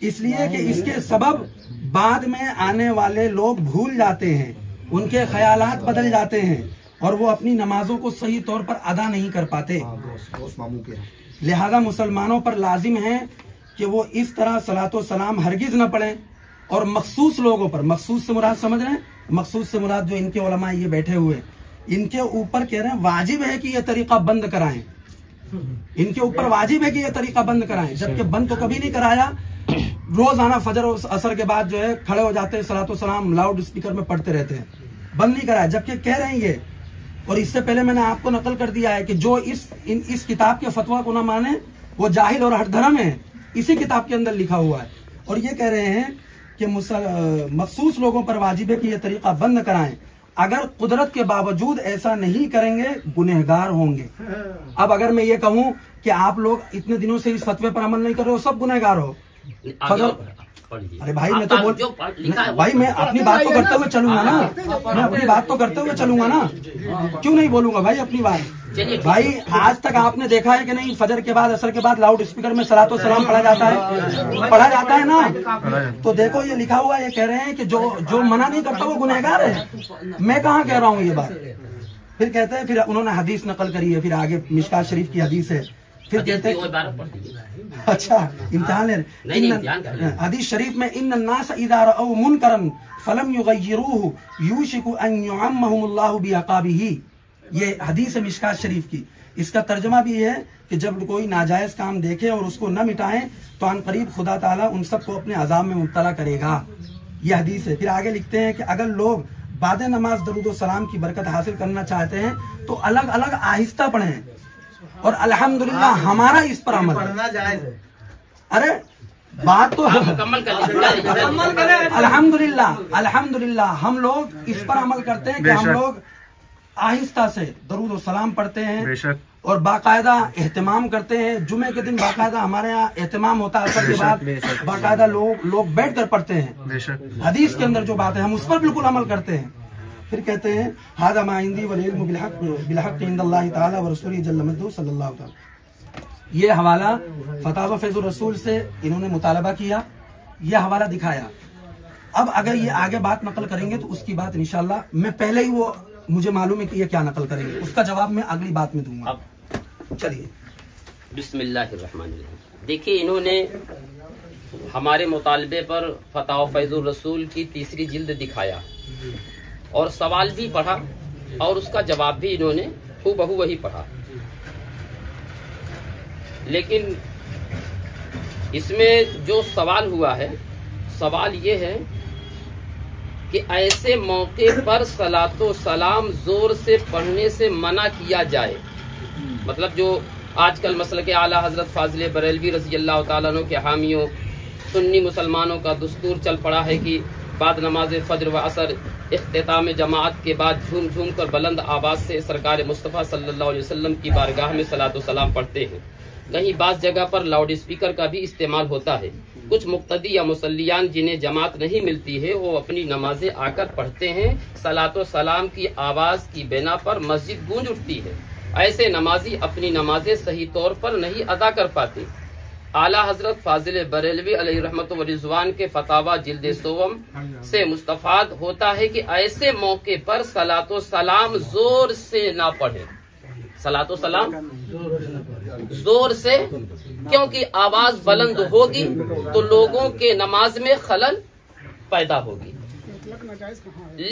[SPEAKER 4] इसलिए कि इसके सबब बाद में आने वाले लोग भूल जाते हैं, उनके ख्यालात बदल जाते हैं और वो अपनी नमाजों को सही तौर पर अदा नहीं कर पाते। लिहाजा मुसलमानों पर लाजिम है कि वो इस तरह सलातो सलाम हरगिज न पढ़ें और मखसूस लोगों पर, मखसूस से मुराद समझ रहे हैं, मखसूस से मुराद जो इनके उलमा ये बैठे हुए इनके ऊपर कह रहे हैं वाजिब है कि ये तरीका बंद कराएं। इनके ऊपर वाजिब है कि ये तरीका बंद कराएं, जबकि बंद तो कभी नहीं कराया। रोजाना फजर और असर के बाद जो है खड़े हो जाते हैं, सलातो सलाम लाउड स्पीकर में पढ़ते रहते हैं, बंद नहीं कराया, जबकि कह रहे हैं ये। और इससे पहले मैंने आपको नकल कर दिया है कि जो इस किताब के फतवा को ना माने वो जाहिल और हठधर्म है, इसी किताब के अंदर लिखा हुआ है। और ये कह रहे हैं कि मखसूस लोगों पर वाजिब है कि ये तरीका बंद कराएं, अगर कुदरत के बावजूद ऐसा नहीं करेंगे गुनहगार होंगे। अब अगर मैं ये कहूं कि आप लोग इतने दिनों से इस फतवे पर अमल नहीं कर रहे हो, सब गुनहगार हो। अरे भाई मैं तो भाई मैं अपनी बात तो करते हुए चलूंगा ना, मैं अपनी बात तो करते हुए चलूंगा ना, क्यों नहीं बोलूंगा भाई अपनी बात। भाई आज तक आपने देखा है कि नहीं फजर के बाद असर के बाद लाउड स्पीकर में सलातो सलाम पढ़ा जाता है ना? तो देखो ये लिखा हुआ, ये कह रहे हैं कि जो मना नहीं करता वो गुनहगार है। मैं कहाँ कह रहा हूँ ये बात। फिर कहते हैं, फिर उन्होंने हदीस नकल करी है, फिर आगे मिशकात शरीफ की हदीस है, फिर कहते हैं अच्छा इम्तिहान है हदीस शरीफ में इन्नन्नास इज़ा रअव मुनकरन फलम युगय्यिरूहु यूशिकु अन युअम्महुमुल्लाहु बिअक़ाबिही। ये हदीस है मिशकात शरीफ की। इसका तर्जमा भी है कि जब कोई नाजायज काम देखे और उसको न मिटाएं तो अन करीब खुदा ताला उन सबको अपने अजाब में मुब्तला करेगा। ये हदीस है। फिर आगे लिखते हैं कि अगर लोग बाद नमाज दरूद सलाम की बरकत हासिल करना चाहते हैं तो अलग अलग आहिस्ता पढ़ें और अल्हम्दुलिल्लाह हमारा इस पर अमल पढ़ना जायज है। अरे बात तो अल्हम्दुलिल्लाह हम लोग इस पर अमल करते हैं कि हम लोग आहिस्ता से दरूद और सलाम पढ़ते हैं और बाकायदा एहतमाम करते हैं। जुमे के दिन बाकायदा हमारे यहाँ एहतमाम होता है, असर के बाद बाकायदा लोग बैठ कर पढ़ते हैं। हदीस के अंदर जो बात है हम उस पर बिल्कुल अमल करते हैं। फिर कहते हैं हादा मा इंदी वल इल्मु बिलहक़ इंदल्लाहि तआला व रसूलिही जल्ल मजदहु सल्लल्लाहु अलैहि। ये हवाला फतावा फैजुर रसूल से इन्होंने मुतालबा किया, ये हवाला दिखाया। अब अगर ये आगे बात नकल करेंगे तो उसकी बात इंशाल्लाह मैं पहले ही मुझे मालूम है कि ये क्या नकल करेंगे, उसका जवाब मैं अगली बात में दूंगा। चलिए
[SPEAKER 1] बिस्मिल्लाहिर्रहमानिर्रहीम। देखिए, इन्होंने हमारे मुतालबे पर फतावा फैजुर रसूल की तीसरी जिल्द दिखाया और सवाल भी पढ़ा और उसका जवाब भी इन्होंने हूबहू वही पढ़ा। लेकिन इसमें जो सवाल हुआ है, सवाल ये है कि ऐसे मौके पर सलातो सलाम जोर से पढ़ने से मना किया जाए। मतलब जो आजकल मसल के आला हजरत फाजिल बरेलवी रज़ी अल्लाह ताला अन्हु के हामियों सुन्नी मुसलमानों का दस्तूर चल पड़ा है कि बाद नमाज फज्र व असर इख्तिताम जमात के बाद झूम झूम कर बुलंद आवाज से सरकार मुस्तफ़ा सल्लल्लाहु अलैहि वसल्लम की बारगाह में सलातो सलाम पढ़ते हैं। कहीं बास जगह पर लाउड स्पीकर का भी इस्तेमाल होता है। कुछ मुक्तदी या मुसल्लियान जिन्हें जमात नहीं मिलती है वो अपनी नमाजें आकर पढ़ते हैं। सलातो सलाम की आवाज की बिना पर मस्जिद गूंज उठती है। ऐसे नमाजी अपनी नमाजें सही तौर पर नहीं अदा कर पाते। आला हजरत फाजिल बरेलवी अलैहि रहमत व रिज़वान के फतावा जिल्द सोवम से मुस्तफाद होता है कि ऐसे मौके पर सलातो सलाम जोर से ना पढ़े। सलातो सलाम जोर से, क्योंकि आवाज बुलंद होगी तो लोगों के नमाज में खलल पैदा होगी।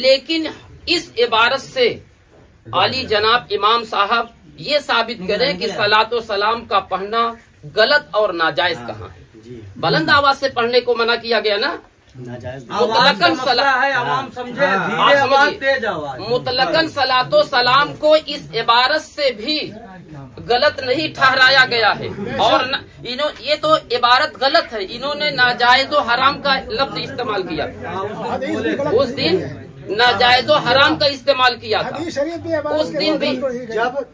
[SPEAKER 1] लेकिन इस इबारत से आली जनाब इमाम साहब ये साबित करें कि सलातो सलाम का पढ़ना गलत और नाजायज कहाँ है। बुलंद आवाज से पढ़ने को मना किया गया ना, मुतलकन मुतलकन सलातो सलाम को इस इबारत से भी गलत नहीं ठहराया गया है। और ये तो इबारत गलत है, इन्होंने नाजायज और हराम का लफ्ज इस्तेमाल किया। उस दिन नाजायज और हराम का इस्तेमाल किया था। उस दिन भी
[SPEAKER 2] जब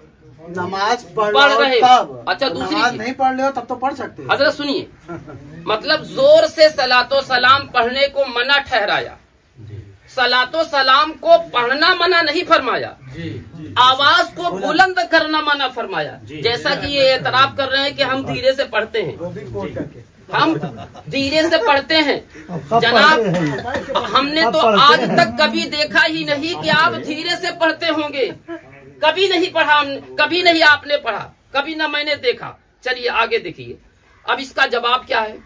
[SPEAKER 2] नमाज पढ़
[SPEAKER 1] रहे, अच्छा दूसरी
[SPEAKER 2] नमाज नहीं पढ़ रहे हो तब तो पढ़ सकते हैं।
[SPEAKER 1] हजरत सुनिए, मतलब जोर से सलातो सलाम पढ़ने को मना ठहराया, सलातो सलाम को पढ़ना मना नहीं फरमाया, आवाज को बुलंद करना मना फरमाया। जैसा कि ये एतराफ कर रहे हैं कि हम धीरे से पढ़ते हैं, हम धीरे से पढ़ते हैं। जनाब, हमने तो आज तक कभी देखा ही नहीं कि आप धीरे से पढ़ते होंगे। कभी नहीं पढ़ा हमने, कभी नहीं आपने पढ़ा, कभी ना मैंने देखा। चलिए आगे देखिए, अब इसका जवाब क्या है।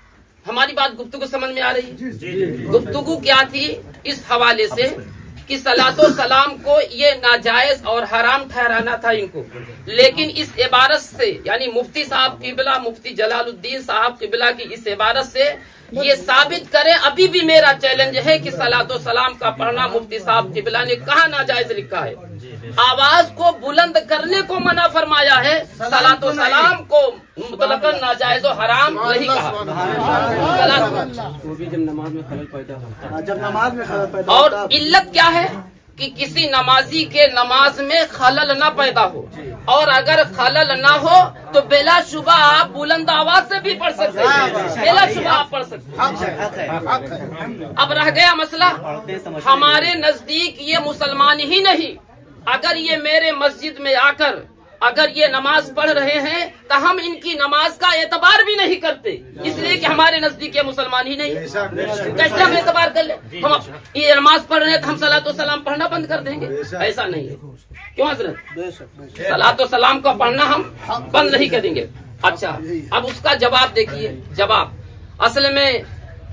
[SPEAKER 1] हमारी बात गुफ्तगू समझ में आ रही है। गुफ्तगू क्या थी इस हवाले से कि सलातो सलाम को ये नाजायज और हराम ठहराना था इनको। लेकिन इस इबारत से, यानी मुफ्ती साहब किबला, मुफ्ती जलालुद्दीन साहब किबला की इस इबारत से ये साबित करें, अभी भी मेरा चैलेंज है कि सलातो सलाम का पढ़ना मुफ्ती साहब किबला ने कहाँ नाजायज लिखा है। आवाज को बुलंद करने को मना फरमाया है, सलातो सलाम को मुतलकन नाजायज और हराम नहीं कहा।
[SPEAKER 6] जब नमाज में खलल पैदा होता है,
[SPEAKER 2] जब नमाज में खलल पैदा
[SPEAKER 1] और इल्लत क्या है कि किसी नमाजी के नमाज में खलल न पैदा हो, और अगर खलल न हो तो बेलाशुबा आप बुलंद आवाज से भी पढ़ सकते हैं, बेलाशुबा आप पढ़ सकते हैं। अब रह गया मसला, हमारे नजदीक ये मुसलमान ही नहीं, अगर ये मेरे मस्जिद में आकर अगर ये नमाज पढ़ रहे हैं तो हम इनकी नमाज का एतबार भी नहीं करते, इसलिए कि हमारे नजदीक ये मुसलमान ही नहीं। कैसे हम एतबार कर ले? हम ये नमाज पढ़ रहे हैं तो हम सलातो सलाम पढ़ना बंद कर देंगे? ऐसा नहीं है। क्यों हजरत? सलातो सलाम का पढ़ना हम बंद नहीं करेंगे। अच्छा, अब उसका जवाब देखिए। जवाब असल में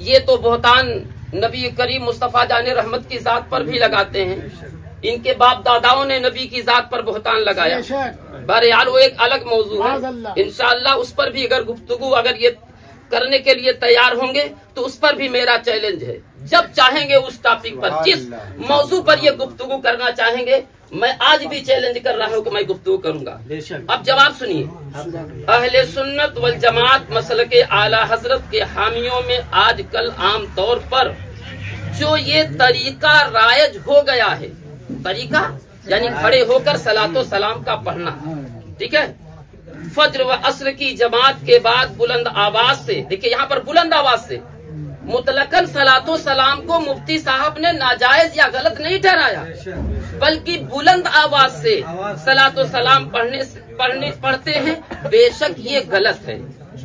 [SPEAKER 1] ये तो बहुतान नबी करीम मुस्तफा जाने रहमत की जात पर भी लगाते हैं। इनके बाप दादाओं ने नबी की जात पर बहुतान लगाया। बहरहाल वो एक अलग मौजू है, इंशाअल्लाह उस पर भी अगर गुफ्तगू अगर ये करने के लिए तैयार होंगे तो उस पर भी मेरा चैलेंज है। जब चाहेंगे उस टॉपिक पर, जिस मौजू पर ये गुफ्तगू करना चाहेंगे, मैं आज भी चैलेंज कर रहा हूँ कि मैं गुफ्तगू करूंगा। अब जवाब सुनिए। अहले सुन्नत वल जमात मसलके आला हजरत के हामियों में आजकल आम तौर पर जो ये तरीका रायज हो गया है, तरीका यानी खड़े होकर सलातो सलाम का पढ़ना, ठीक है, फज्र व असर की जमात के बाद बुलंद आवाज से, देखिए यहाँ पर बुलंद आवाज से मुतलकन सलातो सलाम को मुफ्ती साहब ने नाजायज या गलत नहीं ठहराया, बल्कि बुलंद आवाज से सलातो सलाम पढ़ते हैं। बेशक ये गलत है,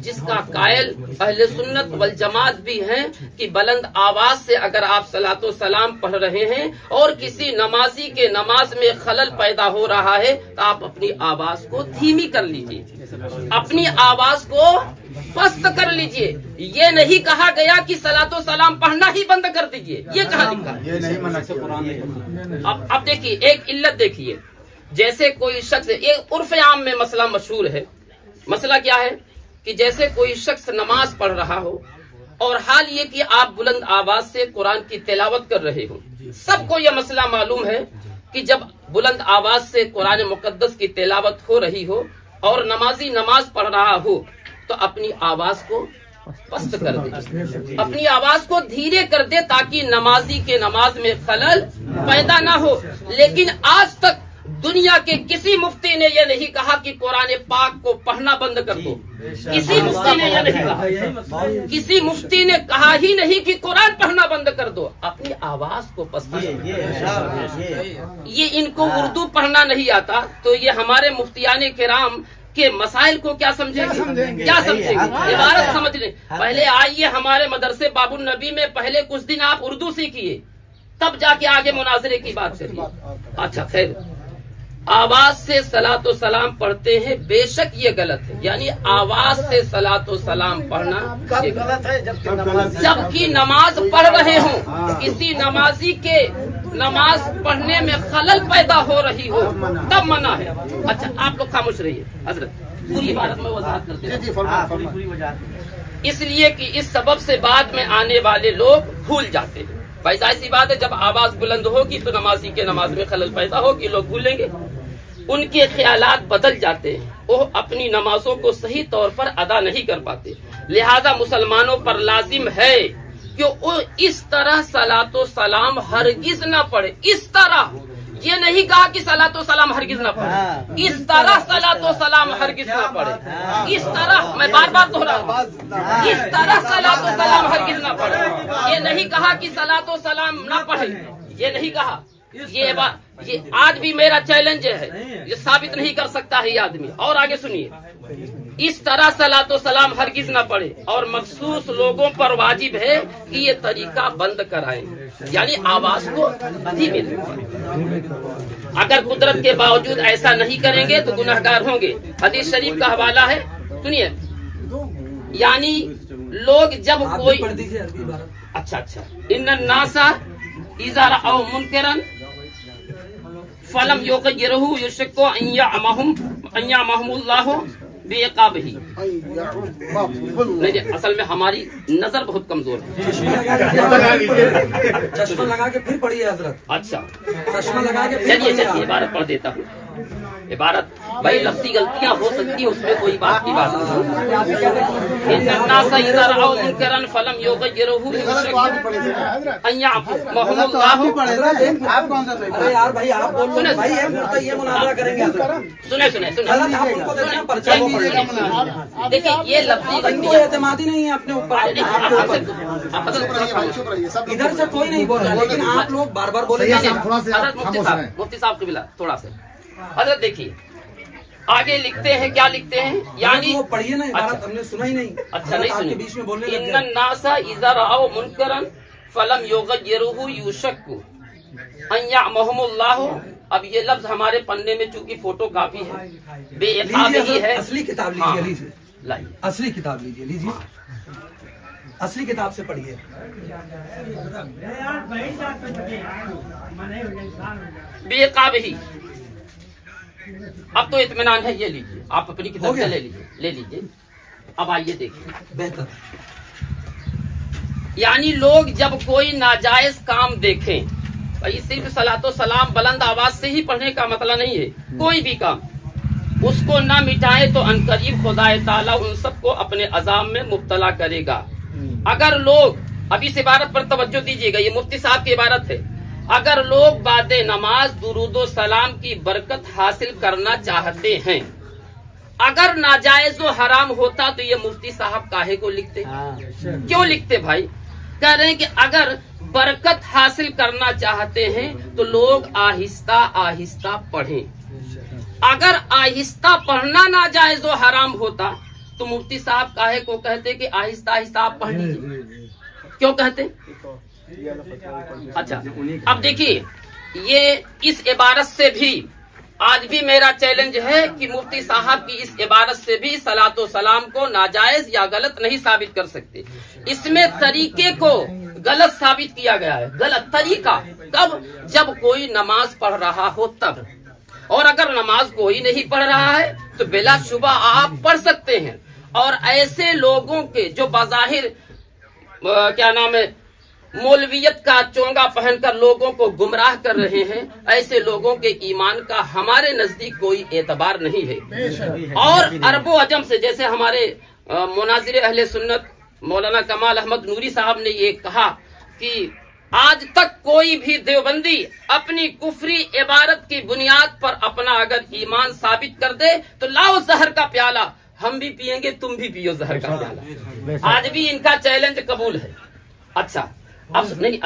[SPEAKER 1] जिसका कायल अहले सुन्नत वल जमात भी हैं कि बुलंद आवाज से अगर आप सलातो सलाम पढ़ रहे हैं और किसी नमाजी के नमाज में खलल पैदा हो रहा है तो आप अपनी आवाज को धीमी कर लीजिए, अपनी आवाज को पस्त कर लीजिए। ये नहीं कहा गया कि सलातो सलाम पढ़ना ही बंद कर दीजिए, ये कहा लिखा है?
[SPEAKER 3] ये नहीं मना।
[SPEAKER 1] अब देखिए एक इल्लत देखिए, जैसे कोई शख्स, एक उर्फ आम में मसला मशहूर है। मसला क्या है कि जैसे कोई शख्स नमाज पढ़ रहा हो और हाल ये कि आप बुलंद आवाज से कुरान की तिलावत कर रहे हो। सबको यह मसला मालूम है कि जब बुलंद आवाज से कुरान मुकद्दस की तिलावत हो रही हो और नमाजी नमाज पढ़ रहा हो तो अपनी आवाज को पस्त कर दे, अपनी आवाज को धीरे कर दे ताकि नमाजी के नमाज में खलल पैदा ना हो। लेकिन आज तक दुनिया के किसी मुफ्ती ने यह नहीं कहा कि कुरान पाक को पढ़ना बंद कर दो। किसी मुफ्ती ने यह नहीं कहा, किसी मुफ्ती ने कहा ही नहीं कि कुरान पढ़ना बंद कर दो। अपनी आवाज को पस्त ये इनको उर्दू पढ़ना नहीं आता तो ये हमारे मुफ्तियाने किराम के मसाइल को क्या समझेंगे, क्या समझेंगे, इबारत समझ लें। पहले आइए हमारे मदरसे बाबुल नबी में पहले कुछ दिन आप उर्दू सीखिए, तब जाके आगे मुनाजरे की बात करिए। अच्छा खैर, आवाज से सलातो सलाम पढ़ते हैं, बेशक ये गलत है। यानी आवाज से सलातो सलाम पढ़ना
[SPEAKER 3] गलत है
[SPEAKER 1] जबकि नमाज पढ़ रहे हो, किसी नमाजी के नमाज पढ़ने में खलल पैदा हो रही हो तब मना है। अच्छा आप लोग खामोश रहिए, हजरत पूरी इबारत में वजाहत करते हैं, इसलिए कि इस सबब से बाद में आने वाले लोग भूल जाते हैं। भाई जाहिर सी बात है, जब आवाज बुलंद होगी तो नमाजी के नमाज में खलल पैदा होगी, लोग भूलेंगे, उनके ख्यालात बदल जाते हैं, वो अपनी नमाजों को सही तौर पर अदा नहीं कर पाते। लिहाजा मुसलमानों पर लाजिम है कि वो इस तरह सलातो सलाम हरगिज न पढ़े। इस तरह, ये नहीं कहा कि सलातो सलाम हरगिज न पढ़े, इस तरह सलातो सलाम हरगिज न पढ़े। इस तरह, मैं बार बार दोहरा रहा हूं, इस तरह सलातो सलाम हरगिज न पढ़े। ये नहीं कहा कि सलातो सलाम न पढ़े, ये नहीं कहा। ये आज भी मेरा चैलेंज है, ये साबित नहीं कर सकता है ये आदमी। और आगे सुनिए, इस तरह सलातो सलाम हरगिज न पढ़े और मखसूस लोगों पर वाजिब है कि ये तरीका बंद कराएं, यानी आवाज को धीमी रखें। अगर कुदरत के बावजूद ऐसा नहीं करेंगे तो गुनहगार होंगे। हदीस शरीफ का हवाला है, सुनिए। यानी लोग जब कोई, अच्छा, इन्नन नासा इज़ा रअव मुनकरन फलम युग़य्यिरहु युशक्कु अन यअमहुमुल्लाहु बिइक़ाबिही। नहीं, असल में हमारी नजर बहुत कमजोर है।
[SPEAKER 4] चश्मा लगा के फिर पढ़िए हजरत।
[SPEAKER 1] अच्छा,
[SPEAKER 4] चश्मा लगा के
[SPEAKER 1] चलिए इबारत पढ़ देता हूँ। इबारत भाई लफ्ज़ी गलतियां हो सकती है, उसमें कोई बात की बात नहीं। इन्नास इज़ा रअव मुनकरन फलम युग़य्यिरहु
[SPEAKER 2] आप कौन सा सही?
[SPEAKER 4] अरे यार भाई आप बोल रहे भाई, ये मुनाज़रा करेंगे।
[SPEAKER 1] सुने देखिए, ये लफ्ज़ी गलतियां
[SPEAKER 4] एतमादी नहीं है अपने ऊपर। इधर से कोई नहीं बोल रहा, लेकिन आप लोग बार बार बोले।
[SPEAKER 1] मुफ्ती साहब कबिला थोड़ा सा हजरत देखिए, आगे लिखते हैं, क्या लिखते हैं, यानी
[SPEAKER 4] वो पढ़िए ना इबारत, हमने सुना ही नहीं।
[SPEAKER 1] अच्छा नहीं सुनी।
[SPEAKER 4] बीच में बोलने
[SPEAKER 1] इन्नन नासा इज़ा रअव मुनकरन फलम युग़य्यिरहु युशक्कु अन यअमहुमुल्लाहु। अब ये लफ्ज हमारे पन्ने में चूंकि फोटो कापी है, बेइक़ाबिही है।
[SPEAKER 4] असली किताब लीजिए, लाइए असली किताब लीजिए, असली किताब से पढ़िए।
[SPEAKER 1] बेइक़ाबिही। अब तो इत्मीनान है, ये लीजिए, आप अपनी किताब से ले लीजिए। अब आइए देखिए,
[SPEAKER 4] बेहतर।
[SPEAKER 1] यानी लोग जब कोई नाजायज काम देखें, भाई सिर्फ सलातो सलाम बुलंद आवाज से ही पढ़ने का मतलब नहीं है, कोई भी काम उसको ना मिटाए तो अनकरीब खुदाए ताला उन सबको अपने अजाब में मुब्तला करेगा। अगर लोग, अब इस इबारत पर तवज्जो दीजिएगा, ये मुफ्ती साहब की इबारत है। अगर लोग बादे नमाज दुरूदो सलाम की बरकत हासिल करना चाहते हैं, अगर नाजायज व हराम होता तो ये मुफ्ती साहब काहे को लिखते? क्यों लिखते भाई? कह रहे हैं कि अगर बरकत हासिल करना चाहते हैं तो लोग आहिस्ता आहिस्ता पढ़ें। अगर आहिस्ता पढ़ना नाजायज व हराम होता तो मुफ्ती साहब काहे को कहते कि आहिस्ता आहिस्ता आप पढ़ लीजिए, क्यों कहते? अच्छा, अब देखिए, ये इस इबारत से भी आज भी मेरा चैलेंज है कि मुफ्ती साहब की इस इबारत से भी सलातो सलाम को नाजायज या गलत नहीं साबित कर सकते। इसमें तरीके को गलत साबित किया गया है। गलत तरीका कब? जब कोई नमाज पढ़ रहा हो तब, और अगर नमाज कोई नहीं पढ़ रहा है तो बिलाशुबा आप पढ़ सकते हैं। और ऐसे लोगों के जो बाज़ाहिर क्या नाम है, मौलवियत का चोंगा पहनकर लोगों को गुमराह कर रहे हैं, ऐसे लोगों के ईमान का हमारे नजदीक कोई एतबार नहीं है। और अरबो अजम से, जैसे हमारे मुनाजिर अहले सुन्नत मौलाना कमाल अहमद नूरी साहब ने ये कहा कि आज तक कोई भी देवबंदी अपनी कुफरी इबारत की बुनियाद पर अपना अगर ईमान साबित कर दे तो लाओ जहर का प्याला, हम भी पियेंगे, तुम भी पियो जहर का प्याला। आज भी इनका चैलेंज कबूल है। अच्छा, अब नहीं,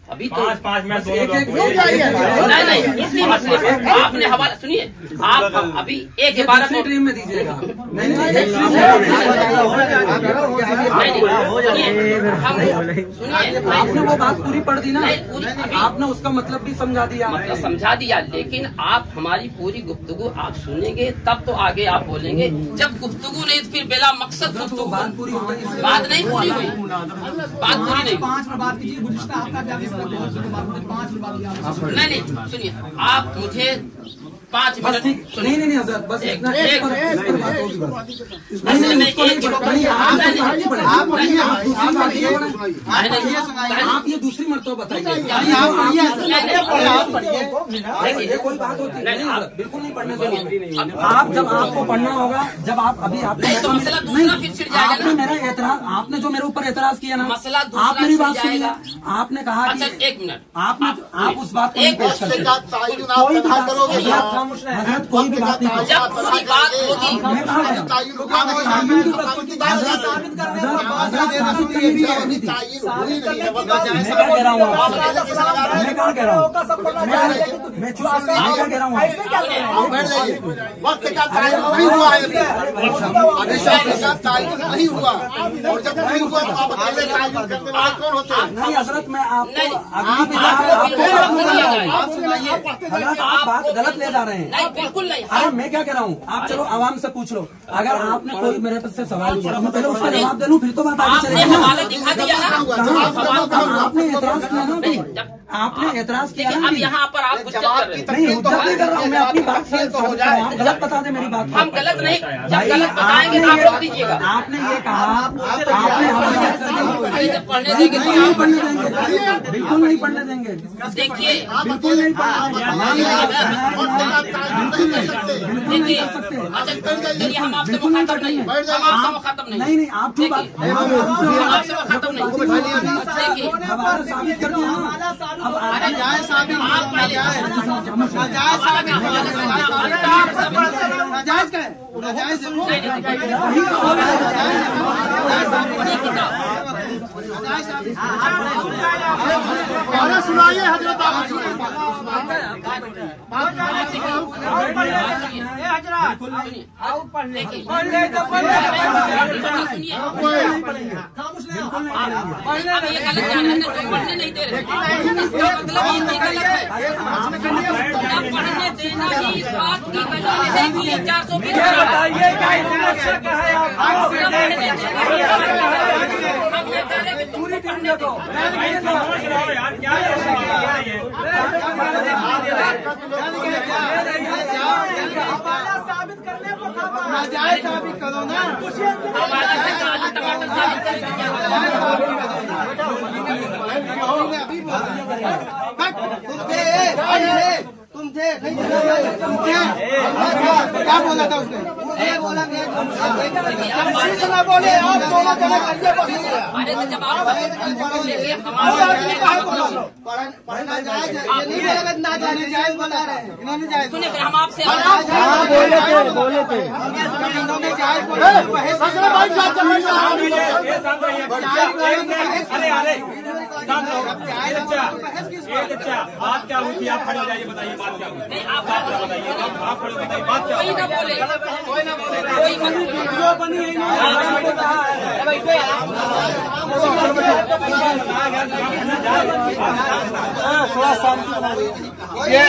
[SPEAKER 1] अभी तो
[SPEAKER 6] 5 मिनट
[SPEAKER 1] नहीं, इसी मसले पे आपने हवाला सुनिए। आप अभी एक इबारत
[SPEAKER 4] में दीजिएगा।
[SPEAKER 1] सुनिए,
[SPEAKER 4] आपने वो बात पूरी पढ़ दी ना, आपने उसका मतलब भी समझा दिया।
[SPEAKER 1] मतलब समझा दिया, लेकिन आप हमारी पूरी गुफ्तगू आप सुनेंगे तब तो आगे आप बोलेंगे। जब गुफ्तगू नहीं फिर बिला मकसद गुफ्तगू, बात नहीं पूरी हुई, बात पूरी नहीं। नहीं, सुनिए, आप मुझे 5 मिनट
[SPEAKER 4] नहीं हजरत, बस
[SPEAKER 1] एक
[SPEAKER 4] आप ये दूसरी मरतबा बताइए। कोई बात होती नहीं, बिल्कुल नहीं पढ़ने देंगे। आप जब आपको पढ़ना होगा, जब आप अभी आपने मेरा एतराज, आपने जो मेरे ऊपर एतराज किया ना, आप मेरी बात सुनिए। आपने कहा,
[SPEAKER 1] अच्छा 1 मिनट,
[SPEAKER 4] आप उस बात को नहीं पेश करते। कोई भी बात नहीं,
[SPEAKER 1] जब पूरी बात होगी
[SPEAKER 4] मैं कहा
[SPEAKER 3] नहीं हुआ, और जब नहीं हुआ तो आप कौन होते हैं?
[SPEAKER 4] नहीं हजरत, मैं आपको आप बात गलत ले जा रहे हैं।
[SPEAKER 1] नहीं, बिल्कुल नहीं।
[SPEAKER 4] अरे मैं क्या कह रहा हूँ, आप चलो आवाम से पूछ लो। अगर आपने कोई मेरे पास से सवाल किया, मैं पहले उसका जवाब दे लूं, फिर तो बात आगे
[SPEAKER 1] आपने
[SPEAKER 4] चलेगी ना।
[SPEAKER 1] हवाला दिखा दिया ना,
[SPEAKER 4] आपने एतराज किया ना, आपने एतराज किया ना।
[SPEAKER 1] अब यहाँ पर आप हुज्जत कर रहे हैं।
[SPEAKER 4] नहीं, हुज्जत नहीं कर रहा हूँ मैं, अपनी बात से आप गलत बता दे मेरी बात।
[SPEAKER 1] हम गलत नहीं, जब गलत बताएंगे तो आप रोक दीजिएगा।
[SPEAKER 4] आपने ये कहा, आपने
[SPEAKER 1] पढ़ने देंगे तो आप
[SPEAKER 4] पढ़ने देंगे, बिल्कुल नहीं पढ़ने देंगे।
[SPEAKER 1] देखिए,
[SPEAKER 4] बिल्कुल नहीं पढ़ने
[SPEAKER 1] देखिए, अच्छा चलिए, हम आपसे मुखातब नहीं, हम आपसे मुखातब नहीं।
[SPEAKER 4] नहीं, आप क्यों बात,
[SPEAKER 1] हम आपसे मुखातब नहीं। देखिए,
[SPEAKER 4] हवाला साबित कर दिया ना। अब
[SPEAKER 1] आप पहले
[SPEAKER 3] सुनाइए हजरत,
[SPEAKER 1] पढ़ने नहीं दे रहे, इसका मतलब ये गलत है। पढ़ने देना ही इस बात की वजह है कि ये 420
[SPEAKER 4] पूरी टीम को
[SPEAKER 2] साबित करने को साबित करो ना। तुम थे क्या बोला था उसने? बोला बोले आप दोनों जने पढ़ना जायज है, ये नहीं बोला ना जायज बता रहे हैं, इन्होंने जायज
[SPEAKER 1] सुनिए, फिर हम आपसे
[SPEAKER 2] बोले थे इन्होंने जायज बोला।
[SPEAKER 7] बात क्या हुई थी? आप खड़े हो जाइए, बताइए बात क्या हुई? आप बताइए, आप खड़े बताइए बात क्या हुई? कोई ना बोले
[SPEAKER 5] थोड़ा शांति
[SPEAKER 3] ये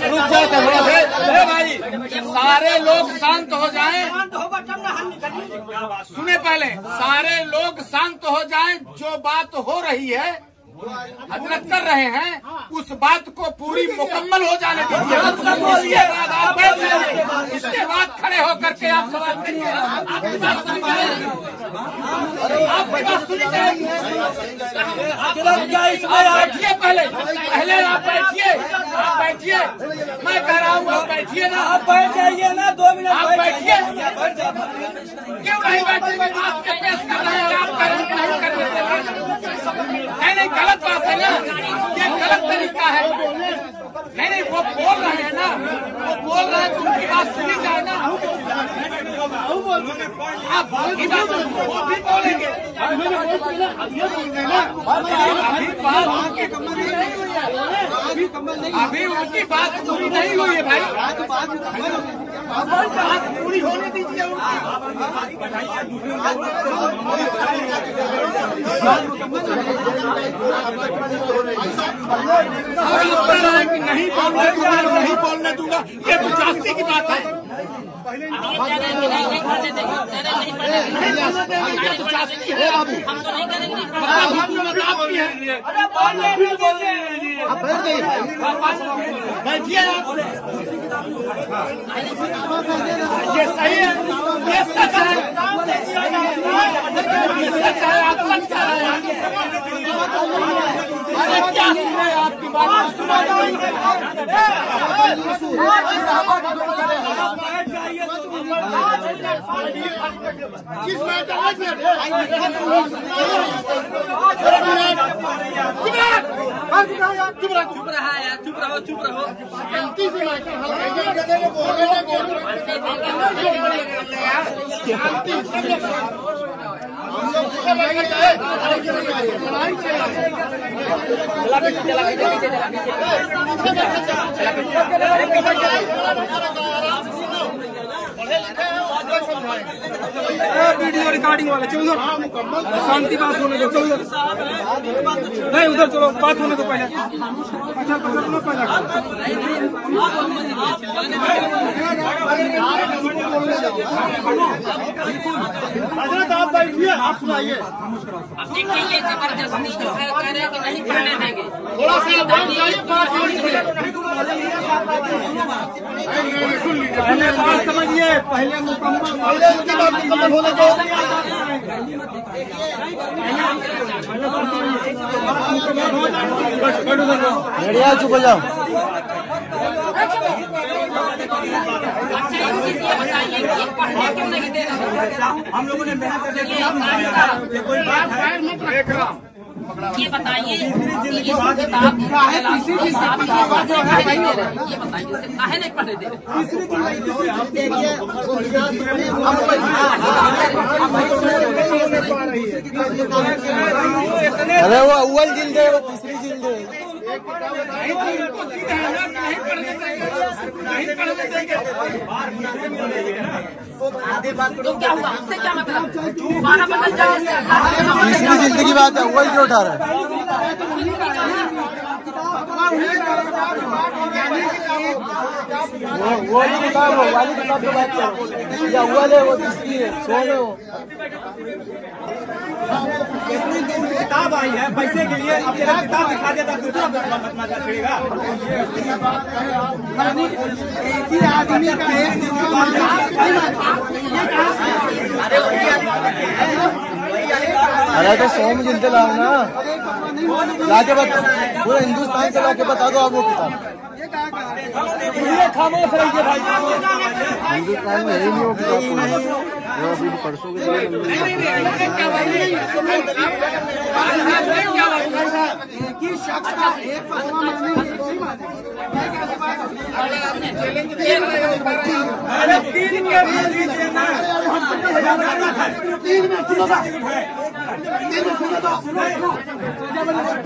[SPEAKER 3] रुक जाते भाई, सारे लोग शांत हो जाएं। सुने पहले, सारे लोग शांत हो जाएं। जो बात हो रही है हजरत कर रहे हैं, उस बात को पूरी मुकम्मल हो जाने दीजिए। इसके बाद आप बैठ जाइए, इसके बाद खड़े होकर के आप सवाल करिए। आपकी बात सुनिए, बैठिए, पहले आप बैठिए, मैं कह रहा हूँ आप बैठिए ना,
[SPEAKER 4] आप बैठ जाइए ना, 2 मिनट
[SPEAKER 3] आप बैठिए। क्यों नहीं बैठेंगे? आप पेश कर रहे हैं, आप नहीं कर देते। नहीं, गलत बात है ना, ये गलत तरीका है। नहीं, वो बोल रहे हैं ना, वो बोल रहे हैं तो उनकी बात सुनी जाए ना। आप उनकी बात वो भी बोलेंगे, अभी उनकी बात पूरी नहीं हुई है भाई, बात पूरी होने दीजिए उनकी। नहीं बोलने दूंगा, ये तो जास्ती की बात है। बैठिए, ये सही है, ये सच है, ये सच है। आप सच कह रहे हैं। अरे क्या सुने आपकी बात?
[SPEAKER 7] चुप रहो। वीडियो रिकॉर्डिंग वाले चलो शांति बात होने दो, चलो नहीं उधर चलो, बात होने दो पहले।
[SPEAKER 3] हजरत आप बैठिए, आप सुनाइए।
[SPEAKER 1] देखिए ये जबरदस्ती जो है कह रहे हैं कि नहीं पढ़ने देंगे।
[SPEAKER 3] थोड़ा सा
[SPEAKER 7] पहले बात समझिए, पहले मुकम्मल
[SPEAKER 3] होने दो।
[SPEAKER 5] रेडिया चुप हो जाओ।
[SPEAKER 1] अच्छा ये बताइए कि पढ़ने क्यों नहीं दे रहे?
[SPEAKER 7] हम लोगों ने मेहनत करके
[SPEAKER 1] ये बताइए कि इस किताब काहे नहीं पढ़ने दे रहे?
[SPEAKER 5] अरे वो अव्वल जिल्द है, वो तीसरी जिल्द है।
[SPEAKER 1] तो क्या हुआ? उससे क्या मतलब? 12 बदल जाए।
[SPEAKER 5] तीसरी जिल्द की बात है, अव्वल क्यों उठा रहा है? वो वाली किताब की बात करो, ये अव्वल है, वो तीसरी है, सो में हो।
[SPEAKER 7] किताब आई है पैसे के लिए, अब तेरा किताब दिखा देता दूसरा चढ़ेगा।
[SPEAKER 2] आदमी का
[SPEAKER 5] अरे तो 100 में जिलते लाओ ना, लाके बता, पूरा हिंदुस्तान से लाके बता दो आप वो किताब।
[SPEAKER 7] खामोश रहिए भाई,
[SPEAKER 5] हिंदुस्तान में यही नहीं हो किताब, वो अभी परसों के
[SPEAKER 2] एक ही शख्स का एक फतवा मानने की कोई बात है।
[SPEAKER 3] तीन में सुनो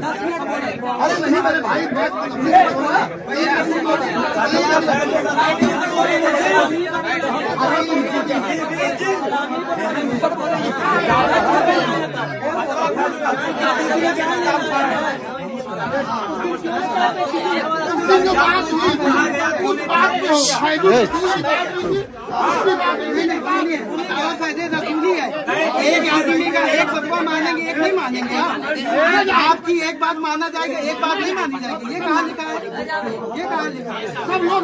[SPEAKER 2] अरे नहीं मेरे भाई रसूली है। एक आदमी का एक फतवा मानेंगे, एक नहीं मानेंगे। आपकी एक बात माना जाएगा, एक बात नहीं मानी जाएगी। ये कहाँ लिखा है? ये कहाँ लिखा है? सब लोग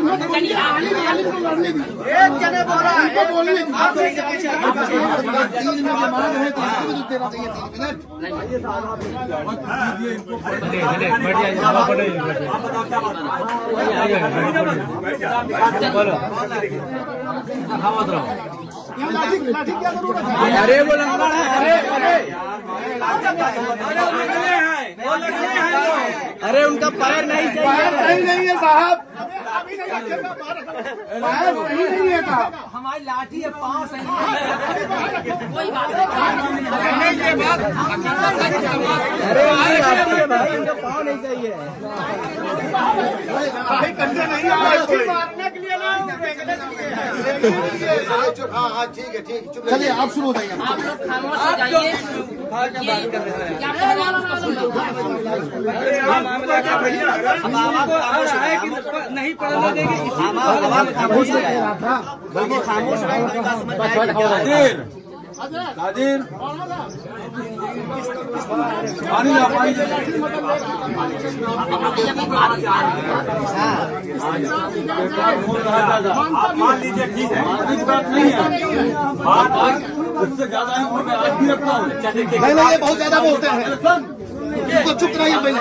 [SPEAKER 2] एक जने बोला है, बोलने
[SPEAKER 5] अरे वो लंगड़ा है, अरे उनका पैर नहीं
[SPEAKER 3] नहीं है साहब, पैर सही नहीं है साहब।
[SPEAKER 2] हमारी लाठी है, पाँव सही है।
[SPEAKER 5] अरे लाठी है भाई, उनका पाँव नहीं सही है।
[SPEAKER 3] मारने के लिए ना, हाँ ठीक है, ठीक है। चलिए आप शुरू हो जाइए।
[SPEAKER 1] आप लोग खामोश हो जाइए।
[SPEAKER 7] नहीं पढ़ने देंगे,
[SPEAKER 2] खामोश
[SPEAKER 5] कादिर मान लीजिए, ठीक है, नहीं है, उससे ज्यादा ही रखता हूँ।
[SPEAKER 3] नहीं ये बहुत ज्यादा बोलते हैं, तो चुप रहिए पहले।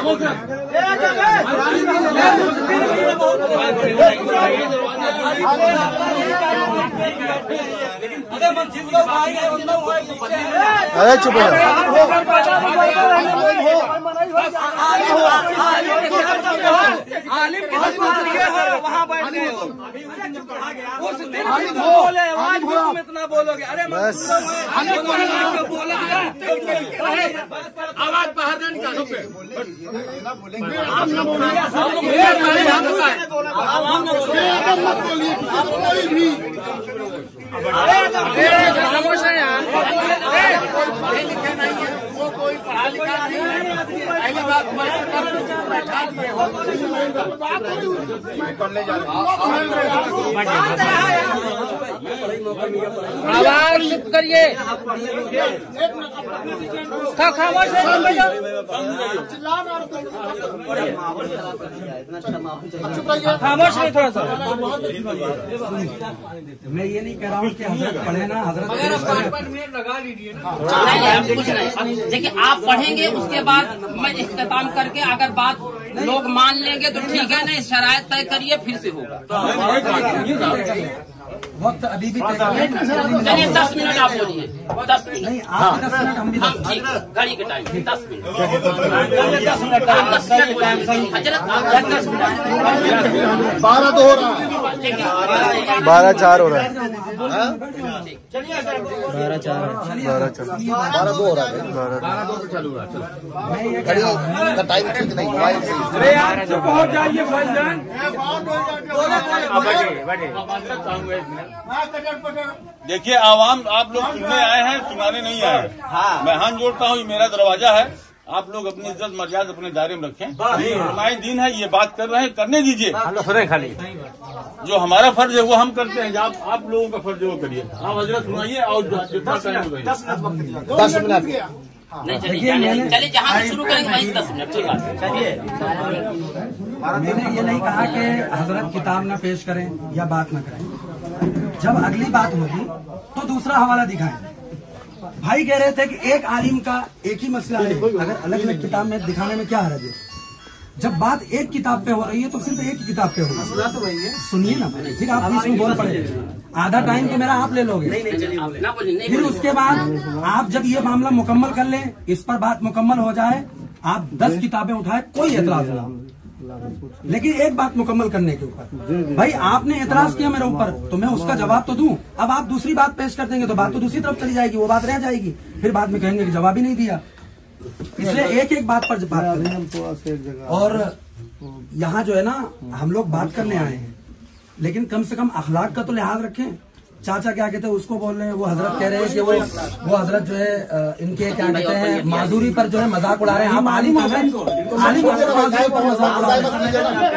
[SPEAKER 5] अरे चुप रहो।
[SPEAKER 7] आलिम वहाँ बैठ गए हो, उस दिन बोले आज भी तुम इतना बोलोगे। अरे
[SPEAKER 5] बस
[SPEAKER 7] आवाज बाहर नहीं निकालो। खामोश है यार, लिखा नहीं है वो, कोई पढ़ा लिखा नहीं है। पहली बात आवाज चुप करिए, खामोश है। खामोश नहीं थोड़ा सा।
[SPEAKER 4] मैं ये नहीं कह रहा हूँ कि हजरत पढ़े ना, हजरत
[SPEAKER 7] लगा लीजिए।
[SPEAKER 1] कुछ नहीं, देखिए आप पढ़ेंगे, उसके बाद मैं इख्तिताम करके अगर बात लोग मान लेंगे तो ठीक है, नहीं शरायत तय करिए, फिर से होगा।
[SPEAKER 4] वक्त अभी भी
[SPEAKER 1] चलिए 10 मिनट आप बोलिए, 10 मिनट।
[SPEAKER 4] नहीं, आप 10 मिनट, हम भी 10 मिनट।
[SPEAKER 1] ठीक, घड़ी के टाइम 10 मिनट।
[SPEAKER 3] 10 मिनट हजरत 12 तो हो रहा है,
[SPEAKER 5] 12-4 हो रहा है।
[SPEAKER 3] 12-4 12-2 हो रहा है। 12-2 चालू हो रहा है। घड़ी का टाइम ठीक नहीं, मोबाइल से।
[SPEAKER 7] अरे यार चुप हो जाइए भाईजान।
[SPEAKER 8] देखिए आवाम, आप लोग सुनने आए हैं, सुनाने नहीं आए हैं। मैं हाथ जोड़ता हूँ, ये मेरा दरवाजा है। आप लोग अपनी इज्जत मर्यादा अपने दायरे में रखें। हमारे दिन है, ये बात कर रहे हैं, करने दीजिए।
[SPEAKER 7] खाली
[SPEAKER 8] जो हमारा फर्ज है वो हम करते हैं, आप लोगों का फर्ज है वो करिए। आप हजरत सुनाइए और
[SPEAKER 3] 10 मिनट
[SPEAKER 1] नहीं चलिए जहाँ से शुरू करेंगे वहीं 10 मिनट। ठीक है,
[SPEAKER 4] मैंने ये नहीं कहा कि हजरत किताब न पेश करें या बात न करें। जब अगली बात होगी तो दूसरा हवाला दिखाएं। भाई कह रहे थे कि एक आलिम का एक ही मसला है, अगर अलग अलग किताब में दिखाने में क्या हर्ज है। जब बात एक किताब पे हो रही है तो सिर्फ एक ही किताब पे होगी। सुनिए ना, फिर आप बीच में बोल पड़े। आधा टाइम तो मेरा आप ले लोगे। फिर उसके बाद आप जब ये मामला मुकम्मल कर लें, इस पर बात मुकम्मल हो जाए, आप 10 किताबें उठाए, कोई एतराज नहीं। लेकिन एक बात मुकम्मल करने के ऊपर, भाई आपने एतराज किया मेरे ऊपर तो मैं उसका जवाब तो दूं। अब आप दूसरी बात पेश कर देंगे तो बात तो दूसरी तरफ चली जाएगी, वो बात रह जाएगी। फिर बाद में कहेंगे कि जवाब ही नहीं दिया। इसलिए एक एक बात पर बात करें। और यहाँ जो है ना, हम लोग बात करने आए हैं, लेकिन कम से कम अखलाक का तो लिहाज रखें। चाचा क्या कहते हैं उसको बोल रहे हैं, वो हजरत कह रहे हैं कि वो हजरत जो है इनके क्या कहते हैं माजूरी पर जो है मजाक उड़ा रहे हैं। आप आलिम हो गए, आलिम हो गए, माजूरी पर मजाक उड़ा रहे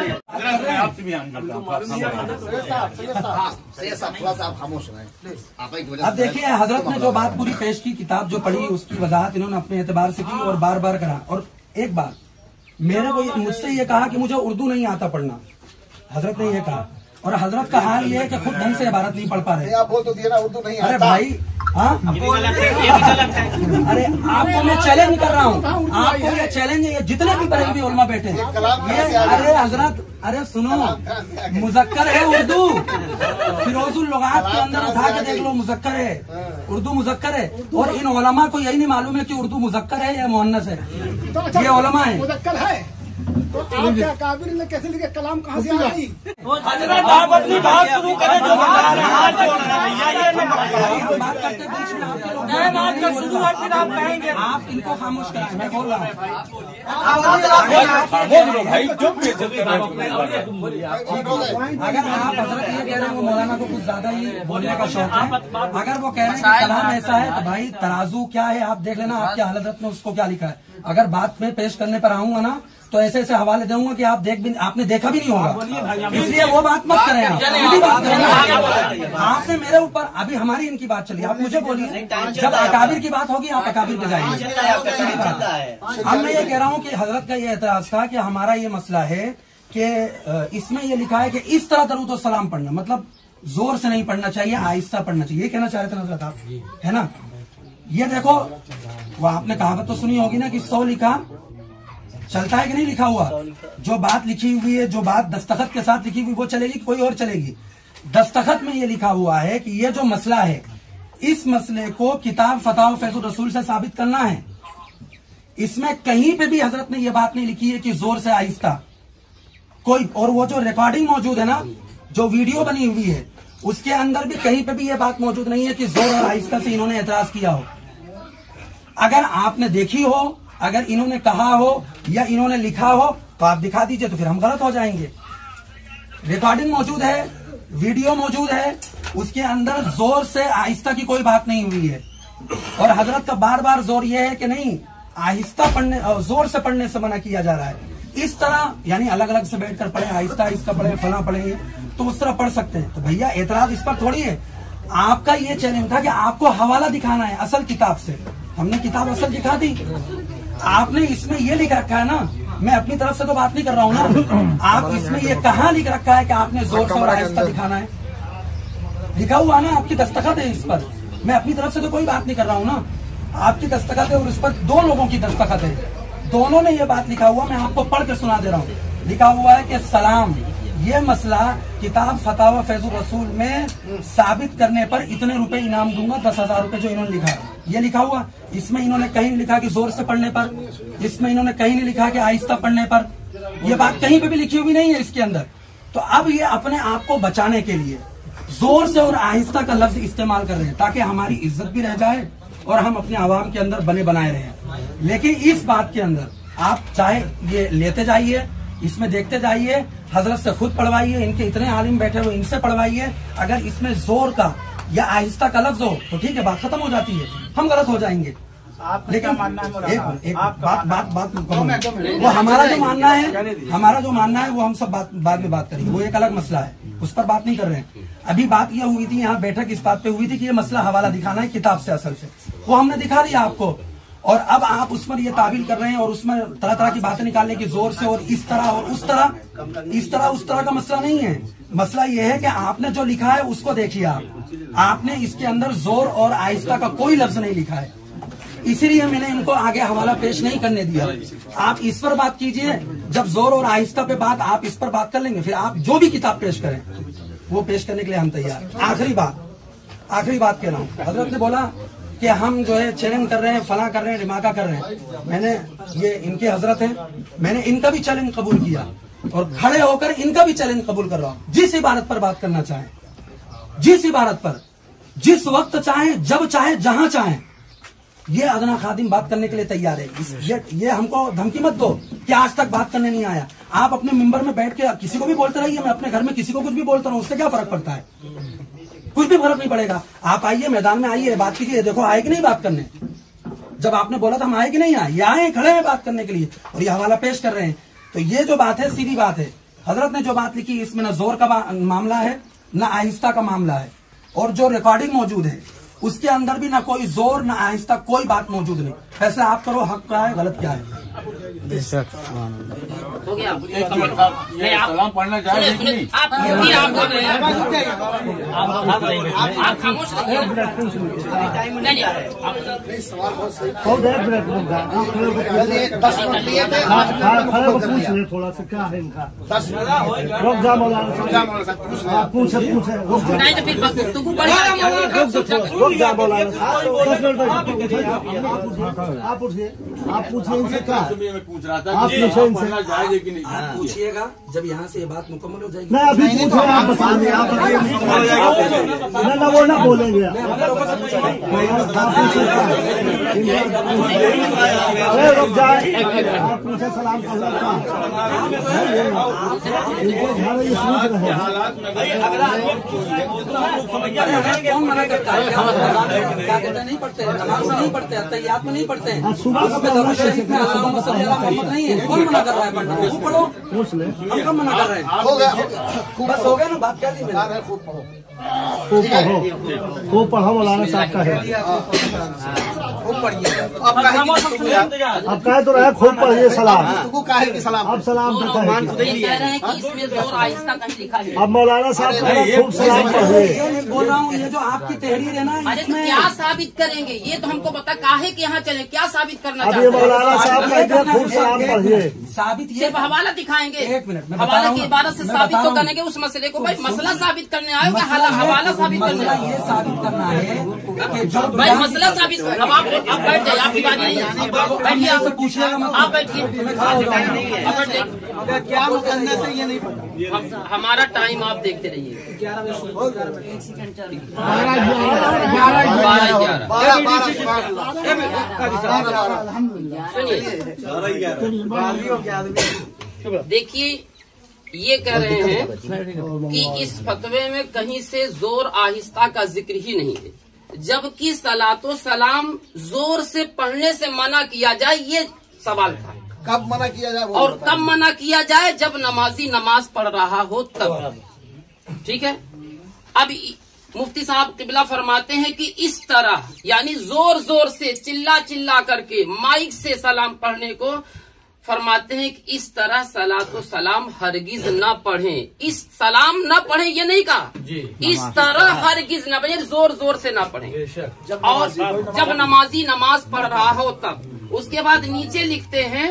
[SPEAKER 4] हैं। अब देखिए हजरत ने जो बात पूरी पेश की, किताब जो पढ़ी उसकी वजाहत इन्होंने अपने एतबार से की और बार बार करा। और एक बात मेरे को मुझसे ये कहा कि मुझे उर्दू नहीं आता पढ़ना, हजरत ने ये कहा। और हजरत का हाल ये है कि खुद ढंग से इबारत नहीं पढ़ पा रहे।
[SPEAKER 3] आप बोल तो दिए ना उर्दू नहीं
[SPEAKER 4] अरे भाई, हाँ अरे आपको मैं चैलेंज कर रहा हूँ, आपको ये चैलेंज है, ये जितने भी बरेलवी उलमा बैठे हैं ये, अरे हजरत, अरे सुनो, मुजक्कर है उर्दू, फिरोजुल लुगात के अंदर उठा के देख लो, मुजक्कर है उर्दू, मुजक्कर है। और इन उलमा को यही नहीं मालूम है कि उर्दू मुजक्कर है या मुअन्नस है, ये उलमा है।
[SPEAKER 9] मुजक्कर है तो आप क्या काबिर ने कैसे लिखे, कलाम कहाँ से आई?
[SPEAKER 7] आप अपनी बात शुरू करें जो बता रहे हैं, बात कर शुरू है, फिर आप कहेंगे।
[SPEAKER 4] आप इनको खामोश कराएं, मैं बोल रहा हूँ। अगर आप हजरत ये कह रहे हैं वो मौलाना को कुछ ज्यादा ही बोलने का शौक है, अगर वो कह रहे हैं कि कलाम ऐसा है तो भाई तराजू क्या है आप देख लेना, आपके हजरत में उसको क्या लिखा है। अगर बात में पेश करने पर आऊंगा ना तो ऐसे ऐसे हवाले दूंगा कि आपने देखा भी नहीं होगा, इसलिए वो बात मत करें। आप आपने मेरे ऊपर, अभी हमारी इनकी बात चली, आप मुझे बोलिए, जब अकाबिर की बात होगी आप अकाबिर पे जाएंगे। अब मैं ये कह रहा हूँ कि हजरत का ये एतराज था कि हमारा ये मसला है कि इसमें ये लिखा है कि इस तरह दरूद और सलाम पढ़ना, मतलब जोर से नहीं पढ़ना चाहिए, आहिस्ता पढ़ना चाहिए, ये कहना चाह रहे थे हजरत आप, है ना। ये देखो, वो आपने कहावत तो सुनी होगी ना कि 100 लिखा चलता है कि नहीं लिखा हुआ। जो बात लिखी हुई है, जो बात दस्तखत के साथ लिखी हुई वो चलेगी, कोई और चलेगी। दस्तखत में ये लिखा हुआ है कि ये जो मसला है, इस मसले को किताब फतावा फैजुर रसूल से साबित करना है। इसमें कहीं पे भी हजरत ने ये बात नहीं लिखी है कि जोर से आहिस्ता कोई, और वो जो रिकॉर्डिंग मौजूद है ना, जो वीडियो बनी हुई है, उसके अंदर भी कहीं पे भी ये बात मौजूद नहीं है कि जोर और आहिस्ता से इन्होंने एतराज किया हो। अगर आपने देखी हो, अगर इन्होंने कहा हो या इन्होंने लिखा हो तो आप दिखा दीजिए, तो फिर हम गलत हो जाएंगे। रिकॉर्डिंग मौजूद है, वीडियो मौजूद है, उसके अंदर जोर से आहिस्ता की कोई बात नहीं हुई है। और हजरत का बार बार जोर यह है कि नहीं, आहिस्ता पढ़ने, जोर से पढ़ने से मना किया जा रहा है। इस तरह यानी अलग अलग से बैठकर पढ़े, आहिस्ता आहिस्ता पढ़े, फला पढ़ेंगे तो उस तरह पढ़ सकते हैं। तो भैया एतराज इस पर थोड़ी है। आपका ये चैलेंज था कि आपको हवाला दिखाना है असल किताब से, हमने किताब असल दिखा दी। आपने इसमें ये लिख रखा है ना, मैं अपनी तरफ से तो बात नहीं कर रहा हूँ ना, आप इसमें ये कहाँ लिख रखा है कि आपने जोर से और आहिस्ता दिखाना है? लिखा हुआ ना, आपकी दस्तखत है इस पर, मैं अपनी तरफ से तो कोई बात नहीं कर रहा हूँ ना, आपकी दस्तखत है और इस पर 2 लोगों की दस्तखत है, दोनों ने ये बात लिखा हुआ, मैं आपको पढ़ के सुना दे रहा हूँ। लिखा हुआ है कि सलाम, ये मसला किताब फतावा फैजुर रसूल में साबित करने पर इतने रुपए इनाम दूंगा, 10,000 रुपए, जो इन्होंने लिखा है ये लिखा हुआ। इसमें इन्होंने कहीं नहीं लिखा कि जोर से पढ़ने पर, इसमें इन्होंने कहीं नहीं लिखा कि आहिस्ता पढ़ने पर, ये बात कहीं पे भी लिखी हुई नहीं है इसके अंदर। तो अब ये अपने आप को बचाने के लिए जोर से और आहिस्ता का लफ्ज इस्तेमाल कर रहे हैं ताकि हमारी इज्जत भी रह जाए और हम अपने आवाम के अंदर बने बनाए रहे। लेकिन इस बात के अंदर आप चाहे ये लेते जाइए, इसमें देखते जाइए, हजरत से खुद पढ़वाइए, इनके इतने आलिम बैठे हुए इनसे पढ़वाइए। अगर इसमें जोर का या आहिस्ता का लफ्ज हो तो ठीक है, बात खत्म हो जाती है, हम गलत हो जाएंगे। लेकिन एक बात वो हमारा जो मानना है वो हम सब बाद में बात करेंगे, वो एक अलग मसला है, उस पर बात नहीं कर रहे हैं। अभी बात यह हुई थी, यहाँ बैठक इस बात पे हुई थी कि ये मसला हवाला दिखाना है किताब से असल से, वो हमने दिखा दिया आपको। और अब आप उस पर ये ताबील कर रहे हैं और उसमें तरह तरह की बातें निकालने की जोर से और इस तरह और उस तरह, इस तरह उस तरह का मसला नहीं है। मसला ये है कि आपने जो लिखा है उसको देखिए, आपने इसके अंदर जोर और आहिस्ता का कोई लफ्ज नहीं लिखा है, इसीलिए मैंने इनको आगे हवाला पेश नहीं करने दिया। आप इस पर बात कीजिए, जब जोर और आहिस्ता पे बात, आप इस पर बात कर लेंगे, फिर आप जो भी किताब पेश करें वो पेश करने के लिए हम तैयार। आखिरी बात कह रहा हूँ, हजरत ने बोला कि हम जो है चैलेंज कर रहे हैं, फला कर रहे हैं, दिमागा कर रहे हैं। मैंने, ये इनके हजरत हैं, मैंने इनका भी चैलेंज कबूल किया और खड़े होकर इनका भी चैलेंज कबूल कर रहा हूँ। जिस इबारत पर बात करना चाहें, जिस इबारत पर, जिस वक्त चाहे, जब चाहे, जहां चाहे, ये अदना खादिम बात करने के लिए तैयार है। ये हमको धमकी मत दो कि आज तक बात करने नहीं आया। आप अपने मेंबर में बैठ के किसी को भी बोलते रहिए, मैं अपने घर में किसी को कुछ भी बोलता हूँ, उससे क्या फर्क पड़ता है? कुछ भी फर्क नहीं पड़ेगा। आप आइए, मैदान में आइए, बात कीजिए। देखो आए कि नहीं बात करने? जब आपने बोला था हम आए कि नहीं आए, ये आए, खड़े हैं बात करने के लिए और ये हवाला पेश कर रहे हैं। तो ये जो बात है सीधी बात है। हजरत ने जो बात लिखी इसमें न जोर का मामला है न आहिस्ता का मामला है, और जो रिकॉर्डिंग मौजूद है उसके अंदर भी ना कोई जोर ना आहिस्ता कोई बात मौजूद नहीं। फैसला आप करो, हक क्या है गलत क्या है।
[SPEAKER 1] हो गया।
[SPEAKER 8] सलाम पढ़ना चाहिए कि नहीं?
[SPEAKER 1] आप बोल रहे हैं, आप खामोश रहिए। नहीं,
[SPEAKER 9] सवाल बहुत सही। 10 मिनट लिए थे,
[SPEAKER 5] पूछ रहे थोड़ा सा क्या है इनका।
[SPEAKER 9] 10 मिनट
[SPEAKER 5] रुक जा मौलाना पूछे
[SPEAKER 1] नहीं तो फिर बस गुफ्तगू बढ़ेगा।
[SPEAKER 5] रुक जा मौलाना 10 मिनट आप पूछिए इनसे क्या है?
[SPEAKER 8] मैं पूछ रहा था
[SPEAKER 5] आप
[SPEAKER 8] कि
[SPEAKER 5] पूछे इनसे।
[SPEAKER 8] पढ़ना जायज है कि नहीं?
[SPEAKER 4] आप पूछिएगा जब यहाँ से ये बात मुकम्मल हो जाएगी।
[SPEAKER 5] मैं अभी पूछ रहा हूँ, आप बताइए। आप ना वो ना बोलेंगे। रुक जाए, आप पूछे सलाम
[SPEAKER 8] हालात
[SPEAKER 4] कौन मना करता है? क्या कहते नहीं पढ़ते, नमाज में नहीं पढ़ते, तहियात में नहीं पढ़ते हैं,
[SPEAKER 5] सुबह
[SPEAKER 4] शरीफ में मोहम्मद नहीं है। कौन मना कर रहा है पढ़ना? वो पढ़ो,
[SPEAKER 5] पूछ ले।
[SPEAKER 4] हम कब मना कर रहे हैं?
[SPEAKER 3] हो गया,
[SPEAKER 4] बस हो गया ना, बात क्या थी मैंने?
[SPEAKER 3] खूब पढ़ो,
[SPEAKER 5] वो पढ़ो मौलाना साहब का है।
[SPEAKER 3] खूब पढ़िए। अब कहे
[SPEAKER 5] अब कहे तो रहे खूब पढ़िए सलाम।
[SPEAKER 3] की सलाम।
[SPEAKER 5] अब सलाम
[SPEAKER 1] ये कह रहे हैं कि इसमें जोर आहिस्ता कहीं लिखा है।
[SPEAKER 5] अब मौलाना साहब का खूब सलाम पढ़िए।
[SPEAKER 4] ये बोल रहा हूँ, ये जो आपकी तहरीर है ना,
[SPEAKER 1] अरे तो क्या साबित करेंगे? ये तो हमको बता, काहे कि यहाँ चले, क्या साबित करना
[SPEAKER 5] अब ये
[SPEAKER 1] चाहते हैं?
[SPEAKER 5] मौलाना साहब कहते हैं खूब सलाम पढ़िए।
[SPEAKER 4] साबित ये
[SPEAKER 1] सिर्फ हवाला दिखाएंगे।
[SPEAKER 4] एक मिनट, मैं बता
[SPEAKER 1] हवाला
[SPEAKER 4] रहा
[SPEAKER 1] की
[SPEAKER 4] हूँ,
[SPEAKER 1] इबारत से
[SPEAKER 4] मैं
[SPEAKER 1] साबित
[SPEAKER 4] बता
[SPEAKER 1] तो
[SPEAKER 4] रहा हूँ।
[SPEAKER 1] करेंगे उस मसले को। भाई मसला साबित करने आए हो क्या हवाला साबित करने
[SPEAKER 4] मसला
[SPEAKER 1] आए?
[SPEAKER 4] ये साबित करना है कि जो
[SPEAKER 1] भाई मसला साबित। अब आप बैठ जाइए, आपकी बारी नहीं है। बैठिए, आप
[SPEAKER 4] पूछिएगा मत।
[SPEAKER 1] आप बैठिए।
[SPEAKER 2] क्या मुकदमे से ये नहीं पता।
[SPEAKER 1] हमारा टाइम आप देखते रहिए। 12 देखिए, ये कह रहे हैं कि इस फतवे में कहीं से जोर आहिस्ता का जिक्र ही नहीं है, जबकि सलातो सलाम जोर से पढ़ने से मना किया जाए, ये सवाल था।
[SPEAKER 3] कब मना किया जाए?
[SPEAKER 1] और कब मना किया जाए? जब नमाजी नमाज पढ़ रहा हो तब। ठीक है। अब मुफ्ती साहब किबला फरमाते हैं कि इस तरह, यानी जोर जोर से चिल्ला चिल्ला करके माइक से सलाम पढ़ने को फरमाते हैं कि इस तरह सलातो सलाम हरगिज न पढ़ें। इस सलाम न पढ़ें ये नहीं कहा, इस तरह हरगिज न पढ़ें, जोर जोर से न पढ़ें। और जब नमाजी नमाज पढ़ रहा हो तब। उसके बाद नीचे लिखते हैं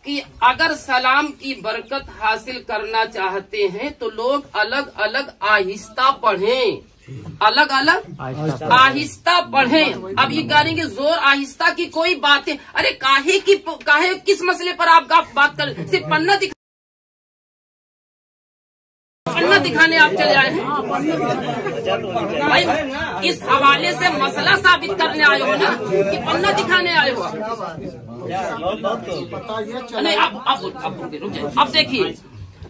[SPEAKER 1] कि अगर सलाम की बरकत हासिल करना चाहते हैं तो लोग अलग अलग आहिस्ता पढ़ें, अलग अलग आहिस्ता पढ़ें। अब ये कहेंगे जोर आहिस्ता की कोई बात है। अरे काहे किस मसले पर आप बात कर? सिर्फ पन्ना दिखाने आप चले आए हैं भाई? इस हवाले से मसला साबित करने आए हो ना, कि पन्ना दिखाने आए हो? नहीं, अब देखिए,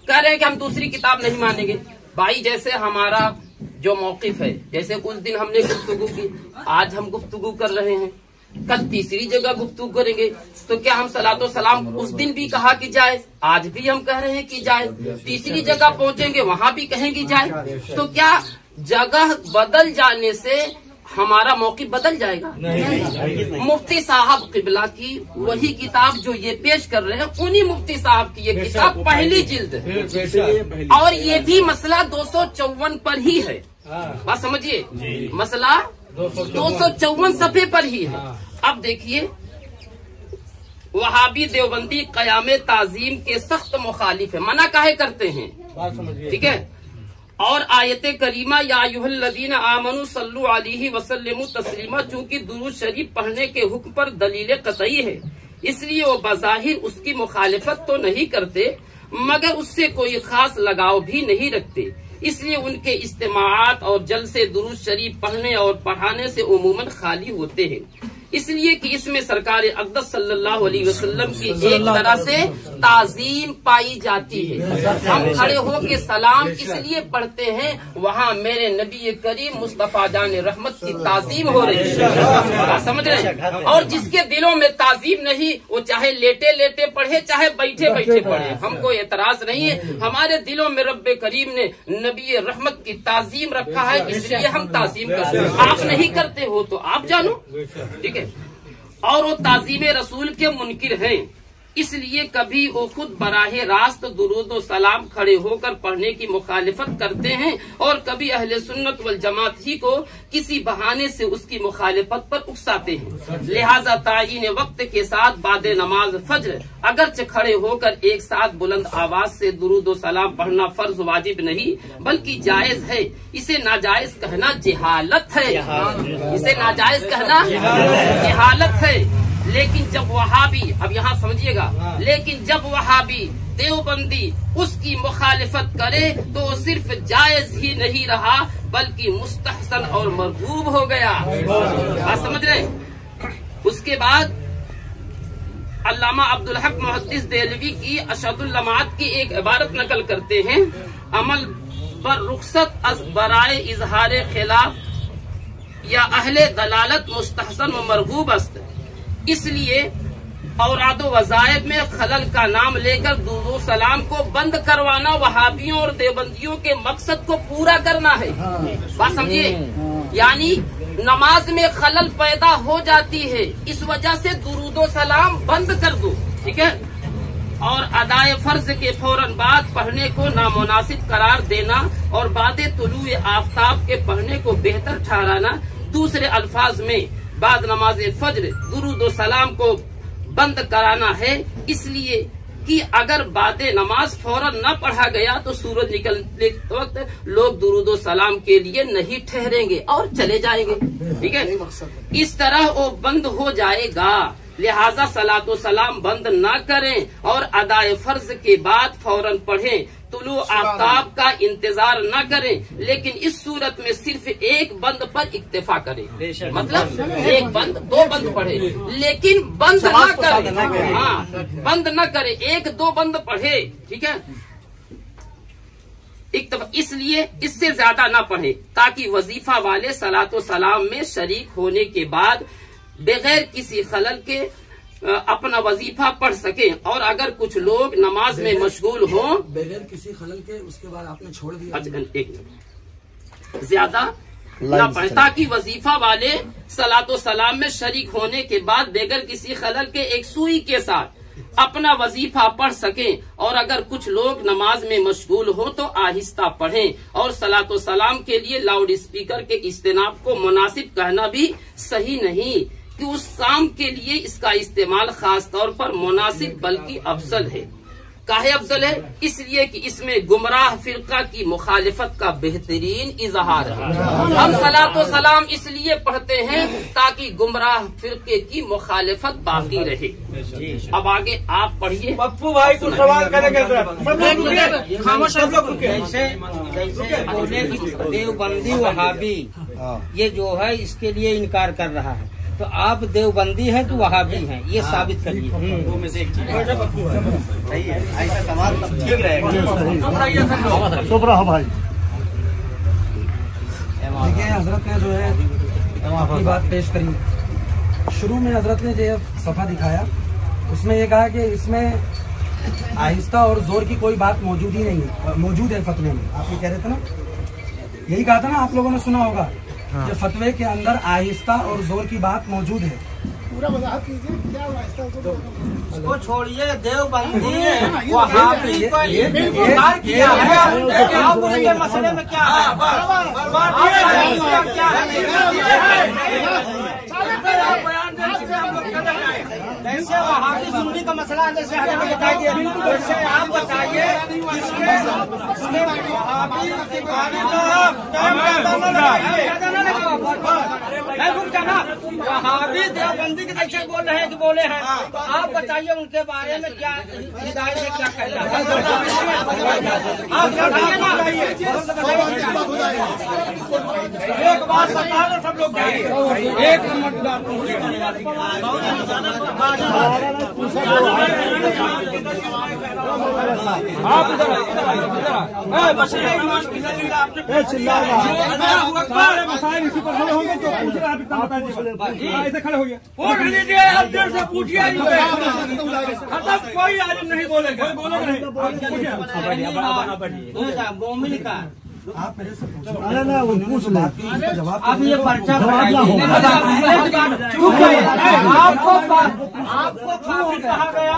[SPEAKER 1] कह रहे हैं कि हम दूसरी किताब नहीं मानेंगे। भाई जैसे हमारा जो मौकिफ है, जैसे उस दिन हमने गुफ्तगू की, आज हम गुफ्तगू कर रहे हैं, कल तीसरी जगह गुफ्तगू करेंगे। तो क्या हम सलातो सलाम उस दिन भी कहा कि जाए, आज भी हम कह रहे हैं कि जाए, तीसरी जगह पहुंचेंगे वहां भी कहेंगे जाए। तो क्या जगह बदल जाने से हमारा मौक़िफ़ बदल जाएगा? मुफ्ती साहब किबला की वही किताब जो ये पेश कर रहे हैं, उन्हीं मुफ्ती साहब की ये किताब पहली जिल्द है, और ये भी मसला 254 पर ही है। बात समझिए, मसला 254 सफ़े पर ही है। अब देखिए, वहाबी देवबंदी क़याम ताज़ीम के सख्त मुखालिफ है, मना काहे करते हैं? ठीक है। और आयत करीमा या अय्युहल्लज़ीना आमनू सल्लु अलैहि वसल्लिमु तस्लीमा, चूंकि दुरूद शरीफ पढ़ने के हुक्म पर दलील कतई है, इसलिए वो बज़ाहिर उसकी मुखालिफत तो नहीं करते, मगर उससे कोई खास लगाव भी नहीं रखते। इसलिए उनके इज्तिमाआत और जलसे दुरूद शरीफ पढ़ने और पढ़ाने से उमूमन खाली होते हैं। इसलिए कि इसमें सरकार अक़दस सल्लल्लाहु अलैहि वसल्लम की एक तरह से ताजीम पाई जाती है। हम खड़े होकर सलाम इसलिए पढ़ते हैं, वहाँ मेरे नबी करीम मुस्तफा जान रहमत की ताजीम हो रही है, समझ रहे हैं। और जिसके दिलों में ताजीम नहीं, वो चाहे लेटे लेटे पढ़े चाहे बैठे बैठे पढ़े, हमको एतराज नहीं है। हमारे दिलों में रब्बे करीम ने नबी रहमत की ताजीम रखा है, इसलिए हम ताजीम करते हैं। आप नहीं करते हो तो आप जानो, ठीक है। और वो ताजीम रसूल के मुनकिर हैं, इसलिए कभी वो खुद बराहे रास्त दुरूद व सलाम खड़े होकर पढ़ने की मुखालिफत करते हैं, और कभी अहले सुन्नत वल जमात ही को किसी बहाने से उसकी मुखालिफत पर उकसाते हैं। लिहाजा तायीन वक्त के साथ बाद नमाज फज्र अगरचे खड़े होकर एक साथ बुलंद आवाज से दुरूद व सलाम पढ़ना फर्ज वाजिब नहीं बल्कि जायज है। इसे नाजायज कहना जिहालत है, इसे नाजायज कहना जिहालत है। लेकिन जब वहाबी, अब यहाँ समझिएगा, लेकिन जब वहाबी देवबंदी उसकी मुखालिफत करे तो सिर्फ जायज ही नहीं रहा बल्कि मुस्तहसन और मरगूब हो गया। बात समझ रहे। उसके बाद अल्लामा अब्दुल हक मुहद्दिस देहलवी की अशदुल लमात की एक इबारत नकल करते हैं, अमल पर रुखसत अज बराए इजहार खिलाफ या अहले दलालत मुस्तहसन व मरगूब अस्त। इसलिए औरादो वज़ाइफ में खलल का नाम लेकर दुरूद सलाम को बंद करवाना वहाबियों और देवबंदियों के मकसद को पूरा करना है। बात समझिए, यानी नमाज में खलल पैदा हो जाती है, इस वजह से दुरूद सलाम बंद कर दो, ठीक है। और अदाए फर्ज के फौरन बाद पढ़ने को नामुनासिब करार देना और बादे तुलूए आफताब के पढ़ने को बेहतर ठहराना। दूसरे अल्फाज में बाद नमाज फज्र दुरूद सलाम को बंद कराना है, इसलिए कि अगर बादे नमाज फौरन न पढ़ा गया तो सूरज निकलने के वक्त लोग दुरूद सलाम के लिए नहीं ठहरेंगे और चले जाएंगे, ठीक है। इस तरह वो बंद हो जाएगा। लिहाजा सलातो सलाम बंद न करें और अदाए फर्ज के बाद फौरन पढ़ें। तुलू आफ्ताब का इंतजार न करें, लेकिन इस सूरत में सिर्फ एक बंद पर इक्तिफा करें। मतलब एक बंद, दो बंद पढ़े, लेकिन बंद न करें। हाँ, बंद न करें, एक दो बंद पढ़े, ठीक है। इसलिए इससे ज्यादा न पढ़े ताकि वजीफा वाले सलातो सलाम में शरीक होने के बाद बगैर किसी खलल के अपना वजीफा पढ़ सके। और अगर कुछ लोग नमाज में मशगूल हों
[SPEAKER 4] बगैर किसी खलल के, उसके बाद आपने छोड़ दिया।
[SPEAKER 1] एक ज्यादा न पढ़े ताकि वजीफा वाले सलातो सलाम में शरीक होने के बाद बगैर किसी खलल के एक सुई के साथ अपना वजीफा पढ़ सकें। और अगर कुछ लोग नमाज में मशगूल हो तो आहिस्ता पढ़ें। और सलातो सलाम के लिए लाउड स्पीकर के इस्तेमाल को मुनासिब कहना भी सही नहीं कि उस काम के लिए इसका इस्तेमाल खास तौर पर मुनासिब बल्कि अफजल है। काहे अफजल है? इसलिए कि इसमें गुमराह फिरका की मुखालिफत का बेहतरीन इजहार है। हम सलातो सलाम इसलिए पढ़ते हैं ताकि गुमराह फिरके की मुखालिफत बाकी रहे। अब आगे आप पढ़िए।
[SPEAKER 7] पप्पू भाई कुछ सवाल करेंगे।
[SPEAKER 10] देवबंदी वहाबी ये जो है इसके लिए इनकार कर रहा है, तो आप देवबंदी हैं तो वहाबी हैं, ये साबित करिए। दो में से एक चीज सही है, ऐसा सवाल ठीक रहेगा।
[SPEAKER 5] भाई
[SPEAKER 4] देखिए, हजरत ने जो है अपनी बात पेश करी। शुरू में हजरत ने जो सफा दिखाया उसमें ये कहा कि इसमें आहिस्ता और जोर की कोई बात मौजूद ही नहीं है, मौजूद है फतवे में। आप ये कह रहे थे ना, यही कहा था ना, आप लोगों ने सुना होगा कि फतवे के अंदर आहिस्ता और जोर की बात मौजूद है।
[SPEAKER 9] पूरा वजाहत कीजिए, क्या आहिस्ता
[SPEAKER 10] उसको छोड़िए। देवबंदी वहाबी पर इनकार किया है, अब उसके मसले में क्या है? जैसे वहाबी सुन्नी का मसला है, जैसे बताइए, वैसे आप बताइए इसमें वहाबी वहाबी देवबंदी के पीछे बोल रहे हैं कि बोले हैं, तो आप बताइए उनके बारे में क्या हिदायत से क्या कहना है। आप बताइए ना, एक बात बता दो सब लोग एक आप इधर इसी पर खड़े होंगे तो पूछ रहा है, ऐसे खड़े हो गए पूछ लीजिए, अब देर से पूछिए, कोई आलिम नहीं बोलेगा, कोई बोलेगा नहीं। आप मेरे से पूछो, अरे ना वो पूछ ले, अब ये पर्चा आपको कहा गया,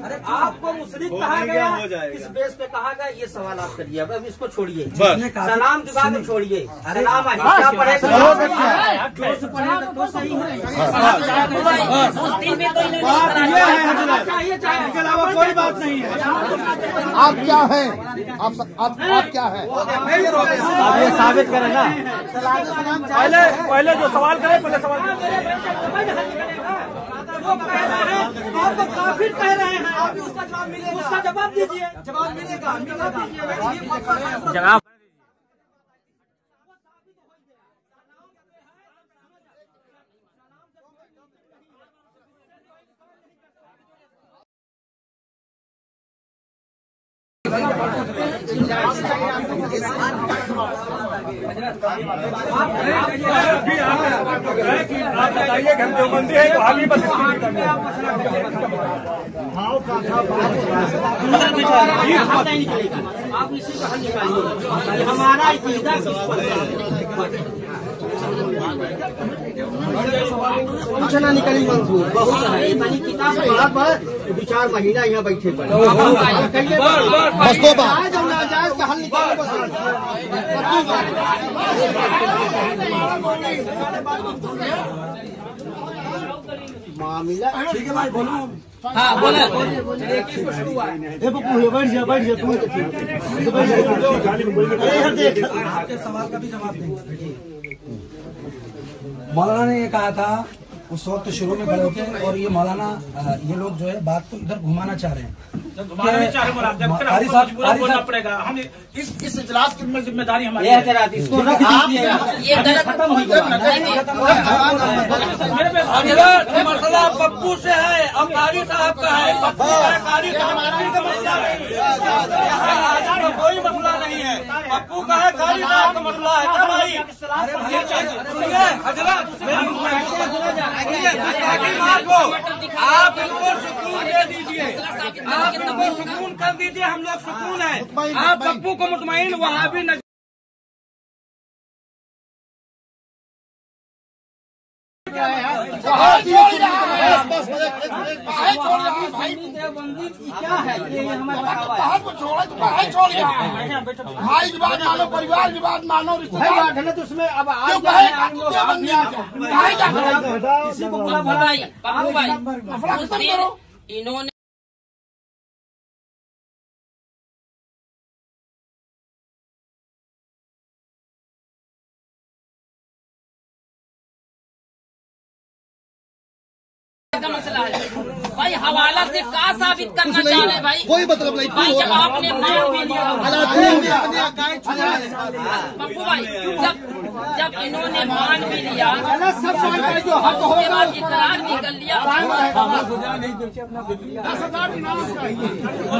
[SPEAKER 10] अरे आपको मुस्लिम कहा गया, किस बेस पे कहा गया, ये सवाल आप करिए। अब इसको छोड़िए, सलाम की बात छोड़िए, सलाम क्या पढ़ेगा तो सही है, इसके अलावा कोई बात नहीं है।
[SPEAKER 3] आप क्या हैं, आप क्या हैं,
[SPEAKER 5] ये साबित करें ना,
[SPEAKER 7] पहले जो सवाल करें, पहले सवाल
[SPEAKER 10] आपको काफिर कह रहे हैं, आप उसका जवाब मिलेगा, उसका जवाब दीजिए, जवाब मिलेगा, जवाब
[SPEAKER 7] आप बताइए कि हम देवबंदी है, वहाबी बस
[SPEAKER 10] आप इसी का हल निकालिए। हमारा पूछना निकली मंजूर बहुत है, इतनी किताब विचार महीना यहाँ बैठे पर नाजायज का हल निकाले मामला ठीक है भाई, बोलो। हाँ बोले बैठ जा
[SPEAKER 4] आपके सवाल का भी जवाब देंगे। मौलाना ने ये कहा था उस वक्त शुरू में खड़े होके, और ये मौलाना ये लोग जो है बात को इधर घुमाना चाह रहे हैं।
[SPEAKER 7] बोलना पड़ेगा, हम इस इजलास की जिम्मेदारी हमारी है।
[SPEAKER 10] इसको रख दीजिए, ये खत्म हो गया।
[SPEAKER 7] मसला पप्पू से है और कारी साहब का है, कारी साहब कोई मसला नहीं है, पप्पू का है, कारी साहब का मसला है। क्या भाई आप इनको सुकून दे दीजिए, आप इनको सुकून कर दीजिए, हम लोग सुकून है। आप पप्पू को मुतमईन वहाबी न
[SPEAKER 10] क्या है ये हमारा
[SPEAKER 3] भाई की बात मानो, परिवार की बात मानो, रिश्तेदार
[SPEAKER 10] तो उसमें अब
[SPEAKER 1] किसी को भाई इन्होंने का मसला है भाई, हवाला से क्या साबित करना चाह रहे भाई,
[SPEAKER 3] कोई मतलब नहीं
[SPEAKER 1] भाई। जब आपने मान भी लिया पप्पू भाई, जब इन्होंने मान भी लिया, उसके बाद इकरार भी कर लिया,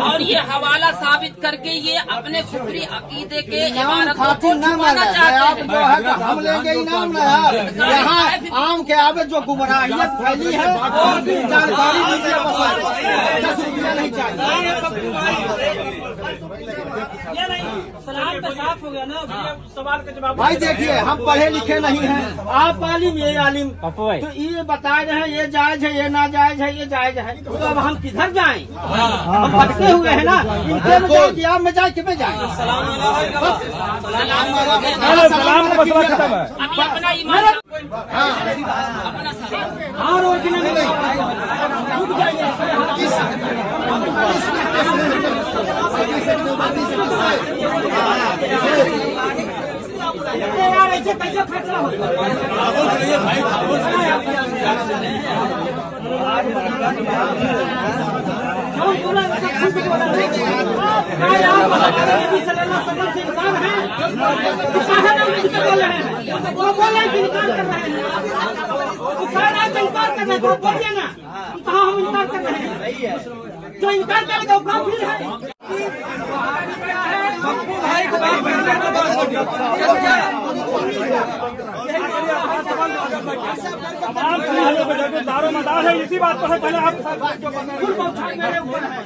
[SPEAKER 1] और ये हवाला साबित करके ये अपने खुफरी अकीदे के इबारतों को छुपाना चाहते हैं।
[SPEAKER 10] हम लेंगे इनाम ना यार, यहाँ आम के आगे जो गुमराहियत फैली है जानकारी नहीं चाहिए।
[SPEAKER 7] सलाम पे साफ हो गया ना, सवाल का जवाब।
[SPEAKER 10] भाई देखिए, हम पढ़े लिखे नहीं हैं, आप आलिम ये आलिम, तो ये बता रहे हैं ये जायज है, ये नाजायज है, ये जायज है, तो अब हम किधर जाएं? हम भटके हुए हैं ना, इनके में जाए, आप में जाए, किमें जाए?
[SPEAKER 7] सलाम का मसला खत्म है।
[SPEAKER 1] अपना ईमान
[SPEAKER 10] और
[SPEAKER 7] कैसे कैसे फैसला होगा? वो बोले कि इनकार कर रहे हैं, इनकार कर रहे हैं, बोलिए ना कहाँ हम इनकार कर रहे हैं? जो इनकार करेगा वो काफिर है। दारो मदार है, इसी बात पर है। पहले आप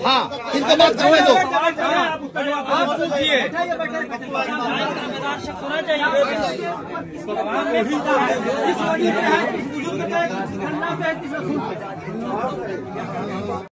[SPEAKER 5] हाँ इनको बात करने दो।
[SPEAKER 7] पूछिए